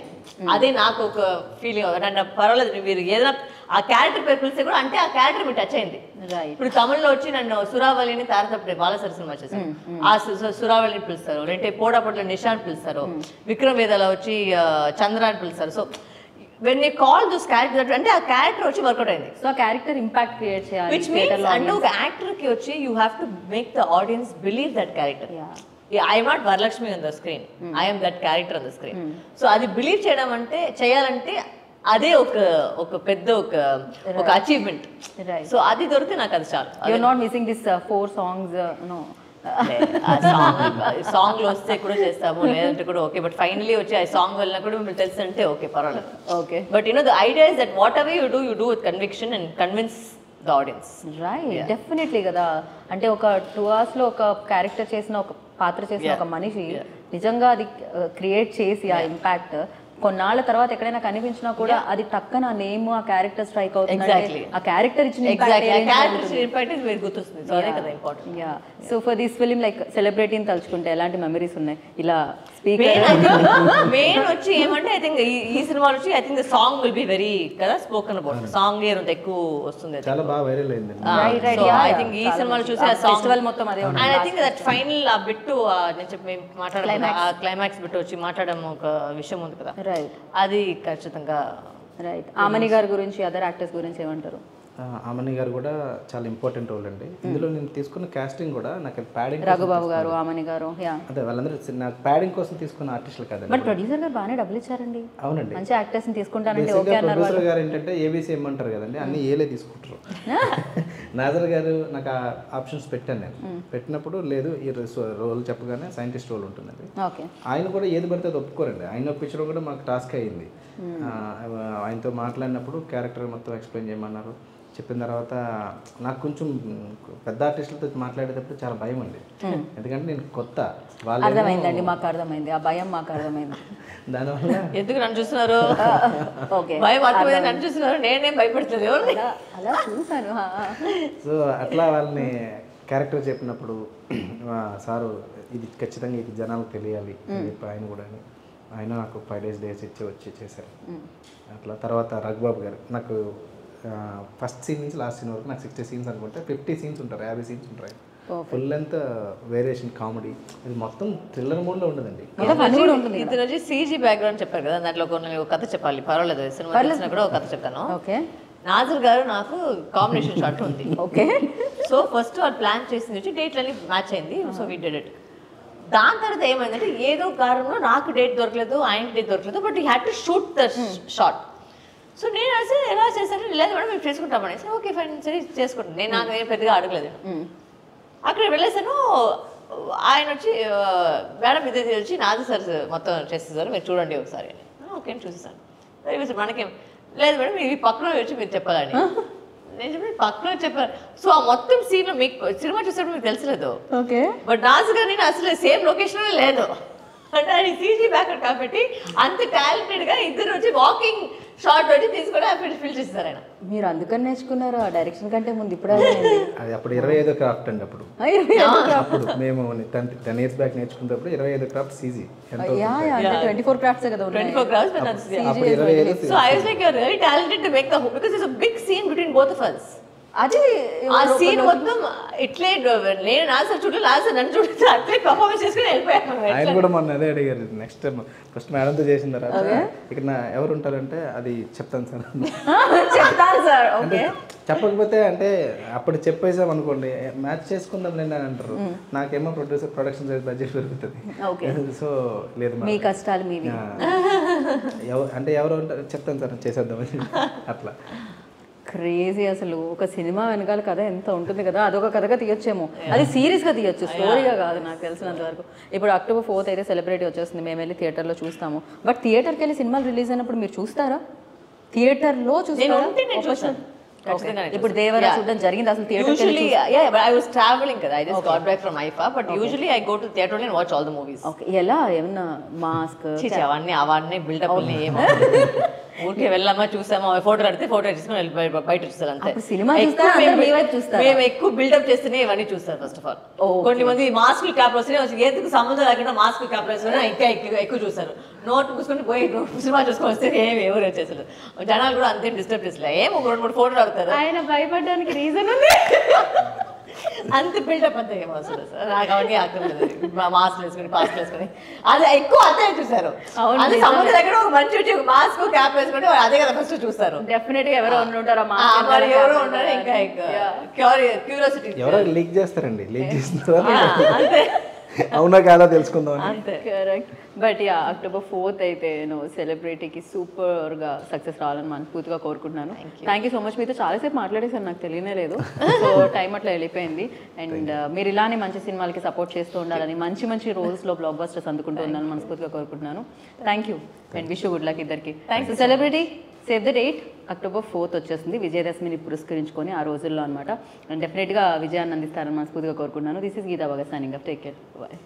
అదే నాకు ఒక ఫీలింగ్. అంటే పర్వాలేదు మీరు ఏదైనా ఆ క్యారెక్టర్ పేరు పిలిస్తే కూడా అంటే ఆ క్యారెక్టర్ మీరు టచ్ అయింది. ఇప్పుడు తమిళ్లో వచ్చి నన్ను సురావళిని తారతప్పుడే బాలసరి సినిమా చేశాను, ఆ సురావళిని పిలుస్తారు. లేదంటే పోడాపట్ల నిషాన్ పిలుస్తారు, విక్రమ్ వేదాల వచ్చి చంద్ర అని పిలుస్తారు. So when you call those characters అంటే ఆ క్యారెక్టర్ వచ్చి వర్కౌట్ అయింది. సో ఆ క్యారెక్టర్ ఇంపాక్ట్ క్రియేట్ చేయాలి. which means అంటే ఒక యాక్టర్ కి వచ్చి you have to make the audience believe that character. I am not Varalakshmi on the screen, I am that character on the screen. So అది బిలీవ్ చేయడం అంటే చేయాలంటే అదే ఒక పెద్ద ఒక అచీవ్మెంట్. సో అది దొరికితే నాకు అది చాలు. You're not missing this 4 songs no. Song లో వస్తే కూడా చేస్తాము, లేదంటే కూడా ఓకే. బట్ ఫైనలీ వచ్చి ఆ సాంగ్ వల్ల కూడా మిమ్మల్ని తెలుసు అంటే ఓకే, పర్వాలేదు. Okay, but the idea is that what ever you do with conviction and convince the audience. Right, definitely కదా. అంటే ఒక 2 hours లో ఒక క్యారెక్టర్ చేసిన, ఒక పాత్ర చేసిన ఒక మనిషి నిజంగా అది క్రియేట్ చేసి ఆ ఇంపాక్ట్ కొన్నాళ్ళ తర్వాత ఎక్కడైనా కనిపించినా కూడా అది టక్కన ఆ నేమ్, ఆ క్యారెక్టర్ స్ట్రైక్ అవుతుంది. ఆ క్యారెక్టర్ ఇచ్చిన so for this film like సెలబ్రిటీని తలుచుకుంటే ఎలాంటి మెమరీస్ ఉన్నాయి? ఇలా మెయిన్ వచ్చి ఏమంటే ఐ థింక్ ఈ సినిమా వచ్చి I think the song will be very కదా స్పోకెన్ అబౌట్. సాంగ్ అంత ఎక్కువ వస్తుంది, చాలా బాగా వైరల్ అయింది. ఐ థింక్ ఈ సినిమాలో చూసి ఆ ఫెస్టివల్ మొత్తం అదే ఉంది. And I think that final ఆ బిట్టు నేను చెప్పి మేము మాట్లాడడం, ఆ క్లైమాక్స్ బిట్ వచ్చి మాట్లాడడం ఒక విషయం ఉంది కదా, అది ఖచ్చితంగా. రైట్. ఆమని గారి గురించి, అదర్ యాక్టర్స్ గురించి ఏమంటారు? ఆమని గారు కూడా చాలా ఇంపార్టెంట్ రోల్ అండి ఇందులో. నేను తీసుకున్న కాస్టింగ్ కూడా నాకు ప్యాడింగ్, రఘుబాబు గారు, ఆమని గారు, అదే వాళ్ళందరూ నాకు ప్యాడింగ్ కోసం తీసుకున్న ఆర్టిస్టులు కదండి. బట్ ప్రొడ్యూసర్ గారు బాగానే డబ్బులు ఇచ్చారండి. అవునండి, మంచి యాక్టర్స్ ని తీసుకుంటానంటే ఓకే అన్నారు. ప్రొడ్యూసర్ గారు ఏంటంటే ఏబీసీ ఏమంటారు కదండి, అన్ని ఏలే తీసుకుంటారు. నాజర్ గారు నాకు ఆ ఆప్షన్స్ పెట్టాను నేను. పెట్టినప్పుడు లేదు ఈ రోల్ చెప్పగానే సైంటిస్ట్ రోల్ ఉంటుందండి. ఆయన కూడా ఏది పడితే అది ఒప్పుకోరండి. ఆయన ఒప్పించడం కూడా మాకు టాస్క్ అయ్యింది. ఆయనతో మాట్లాడినప్పుడు క్యారెక్టర్ మొత్తం ఎక్స్ప్లెయిన్ చేయమన్నారు. చెప్పిన తర్వాత నాకు కొంచెం పెద్ద ఆర్టిస్టులతో మాట్లాడేటప్పుడు చాలా భయం అండి, ఎందుకంటే నేను కొత్త. వాళ్ళు అర్థమైందండి, మాకు అర్థమైంది ఆ భయం, మాకు అర్థమైంది. దానివల్ల ఎందుకు నన్ను చూస్తున్నారు, భయం అర్థమైంది నన్ను చూస్తున్నారు, నేనేం భయపడుతుంది అలా చూసాను. సో అట్లా వాళ్ళని క్యారెక్టర్ చెప్పినప్పుడు సారు ఇది ఖచ్చితంగా ఇది జనాలకు తెలియాలి అని చెప్పి ఆయన కూడా ఆయన నాకు 5 days వచ్చి చేశారు. అట్లా తర్వాత రఘుబాబు గారు నాకు ఫస్ట్ సీన్ నుంచి లాస్ట్ సీన్ వరకు నాకు 60 scenes అనుకుంటే 50 scenes ఉంటారు, 50 scenes ఉంటాయి. ఫుల్ లెంత్ వేరియేషన్ కామెడీ, ఇది మొత్తం థ్రిల్లర్ మోడ్లో ఉండదండి. ఇది వచ్చి సీజీ బ్యాక్గ్రౌండ్ చెప్పారు కదా, దాంట్లో కొన్ని ఒక కథ చెప్పాలి, పర్వాలేదు సినిమా తెలిసినా కూడా ఒక కథ చెప్తాను. నాజర్ గారు నాకు కాంబినేషన్ షాట్ ఉంది. ఓకే, సో ఫస్ట్ వాళ్ళు ప్లాన్ చేసింది వచ్చి డేట్లు అన్ని మ్యాచ్ అయింది. So we did it. దాని తర్వాత ఏమైందంటే ఏదో కారణంలో నాకు డేట్ దొరకలేదు, ఆయనకి డేట్ దొరకలేదు, but you had to shoot the shot. So నేను అసలు ఎలా చేశాను, లేదు మేడం మేము చేసుకుంటామని. ఓకే ఫైన్, సరే చేసుకుంటాను. నేను నాకు పెద్దగా అడగలేదు. అక్కడ వెళ్ళేసాను. ఆయన వచ్చి మేడం ఇదే వచ్చి నాది సార్ మొత్తం చేసేసారు, మీరు చూడండి ఒకసారి. ఓకే అని చూసేసాను. మనకేం లేదు మేడం, ఇవి పక్కన వచ్చి మీరు చెప్పాలని. నేను చెప్పి పక్కన చెప్పాను. సో ఆ మొత్తం సీన్ మీకు సినిమా చూసేటప్పుడు మీకు తెలిసలేదు. ఓకే, బట్ నాజర్ గారు నేను అసలు సేమ్ లొకేషన్లో లేదు అంటే అది సీజీ బ్యాక్గ్రౌండ్ కాబట్టి అంత టాలెంటెడ్గా ఇద్దరు వచ్చి వాకింగ్ షార్ట్ వచ్చి తీసుకొని ఫిల్ చేస్తారు ఆయన. మీరు అందుకని నేర్చుకున్నారు ఆ డైరెక్షన్ కంటే ముందు? ఇప్పుడు అది అప్పుడు 25వ క్రాఫ్ట్ అండి. అప్పుడు మేము 10 years బ్యాక్ నేర్చుకున్నప్పుడు 25వ క్రాఫ్ట్ సీజీ. 24 crafts కదా, 24 crafts. So I was like, you're really talented to make the whole, because there's a big scene between both of us. అది ఆ సీన్ మొత్తం ఇట్లే నేను నాసర్ చూడు, నాసర్ నన్ను చూడు, అట్లే పర్ఫార్మెన్స్ చేసుకుని వెళ్ళిపోయాను. ఆయన కూడా మొన్న అదే అడిగారు. నెక్స్ట్ టైం ఫస్ట్ మేడంతో చేసిన తర్వాత ఇక్కడ ఎవరు ఉంటారంటే అది చెప్తాను సార్ అంటే చెప్పకపోతే అంటే అప్పుడు చెప్పేసాం అనుకోండి మ్యాచ్ చేసుకుందాం లేండి అని అంటారు. నాకేమో ప్రొడక్షన్ బడ్జెట్ పెరుగుతుంది. సో లేదు మీ కష్టాలు మీవి అంటే ఎవరు ఉంటారు చెప్తాను సార్ చేసేద్దామని అట్లా. క్రేజీ అసలు. ఒక సినిమా వెనకాల కథ ఎంత ఉంటుంది కదా, అదొక కథగా తీయొచ్చేమో. అది సీరియస్గా తీయొచ్చు, స్టోరీగా కాదు నాకు తెలిసినంత వరకు. ఇప్పుడు October 4th అయితే సెలబ్రిటీ వచ్చేస్తుంది, మేము వెళ్ళి థియేటర్లో చూస్తాము. బట్ థియేటర్కి వెళ్ళి సినిమాలు రిలీజ్ అయినప్పుడు మీరు చూస్తారా? థియేటర్లో చూస్తారా? ఇప్పుడు దేవరా చూడడం జరిగింది అసలు థియేటర్. I was traveling కదా, I just got back from IFA, but usually I go to theater and watch all the movies. Okay, ఎలా ఏమన్నా మాస్క్ అవన్నీ బిల్డప్ ఊరికే వెళ్ళామా చూసామా, ఫోటో కడితే ఫోటో తీసుకుని బయట చూస్తారు అంతే. మేము ఎక్కువ బిల్డప్ చేస్తేనే ఇవన్నీ చూస్తారు. ఫస్ట్ ఆఫ్ ఆల్ కొన్ని మంది మాస్క్ క్యాప్ వస్తే ఎందుకు సంబంధం లేకుండా మాస్క్ క్యాప్ వేసుకుని ఇంకా ఎక్కువ చూస్తారు. నోట్ పూసుకొని పోయి సినిమా చూసుకొని వస్తే ఏమి ఎవరు వచ్చేసారు. జనాలు కూడా అంతేం డిస్టర్బ్ చేసలేదు. ఏమో 2-3 ఫోటోలు అడుగుతారు. ఆయన భయపడడానికి రీజన్ ఉంది, అంత బిల్డప్ అంతే ఏమో అసలు నాకు అవన్నీ ఆకలేదు. మాస్క్ వేసుకుని పాస్క్ వేసుకుని అది ఎక్కువ అంతే చూసారు. అది సంబంధం దగ్గర ఒక మంచి వచ్చి ఒక మాస్క్ క్యాప్ వేసుకుంటే అదే కదా ఫస్ట్ చూస్తారు. డెఫినెట్ గా ఎవరో ఉంటారు, ఎవరో ఉంటారు. ఇంకా క్యూరియాసిటీ ఎవరో లీక్ చేస్తారండి, లీక్ చేసిన తర్వాత అవునా కాదా తెలుసుకుందాం. అంతే. Correct. But yeah October 4th అయితే సెలబ్రిటీకి సూపర్గా సక్సెస్ రావాలని మనస్ఫూర్తిగా కోరుకుంటున్నాను. Thank you so much. మీతో చాలాసేపు మాట్లాడేసాను, నాకు తెలియనే లేదు. సో టైం అట్లా వెళ్ళిపోయింది. అండ్ మీరు ఇలానే మంచి సినిమాలకి సపోర్ట్ చేస్తూ ఉండాలని, మంచి మంచి రోల్స్లో బ్లాక్ బస్టర్స్ అందుకుంటూ ఉండాలని మనస్ఫూర్తిగా కోరుకుంటున్నాను. Thank you and wish good luck ఇద్దరికి. Celebrity save the date October 4th వచ్చేస్తుంది, విజయదశమిని పురస్కరించుకొని ఆ రోజుల్లో అనమాట. అండ్ డెఫినెట్గా విజయాన్ని అందిస్తారని మనస్ఫూర్తిగా కోరుకుంటున్నాను. This is Geeta Bhagat signing off. Take care. Bye.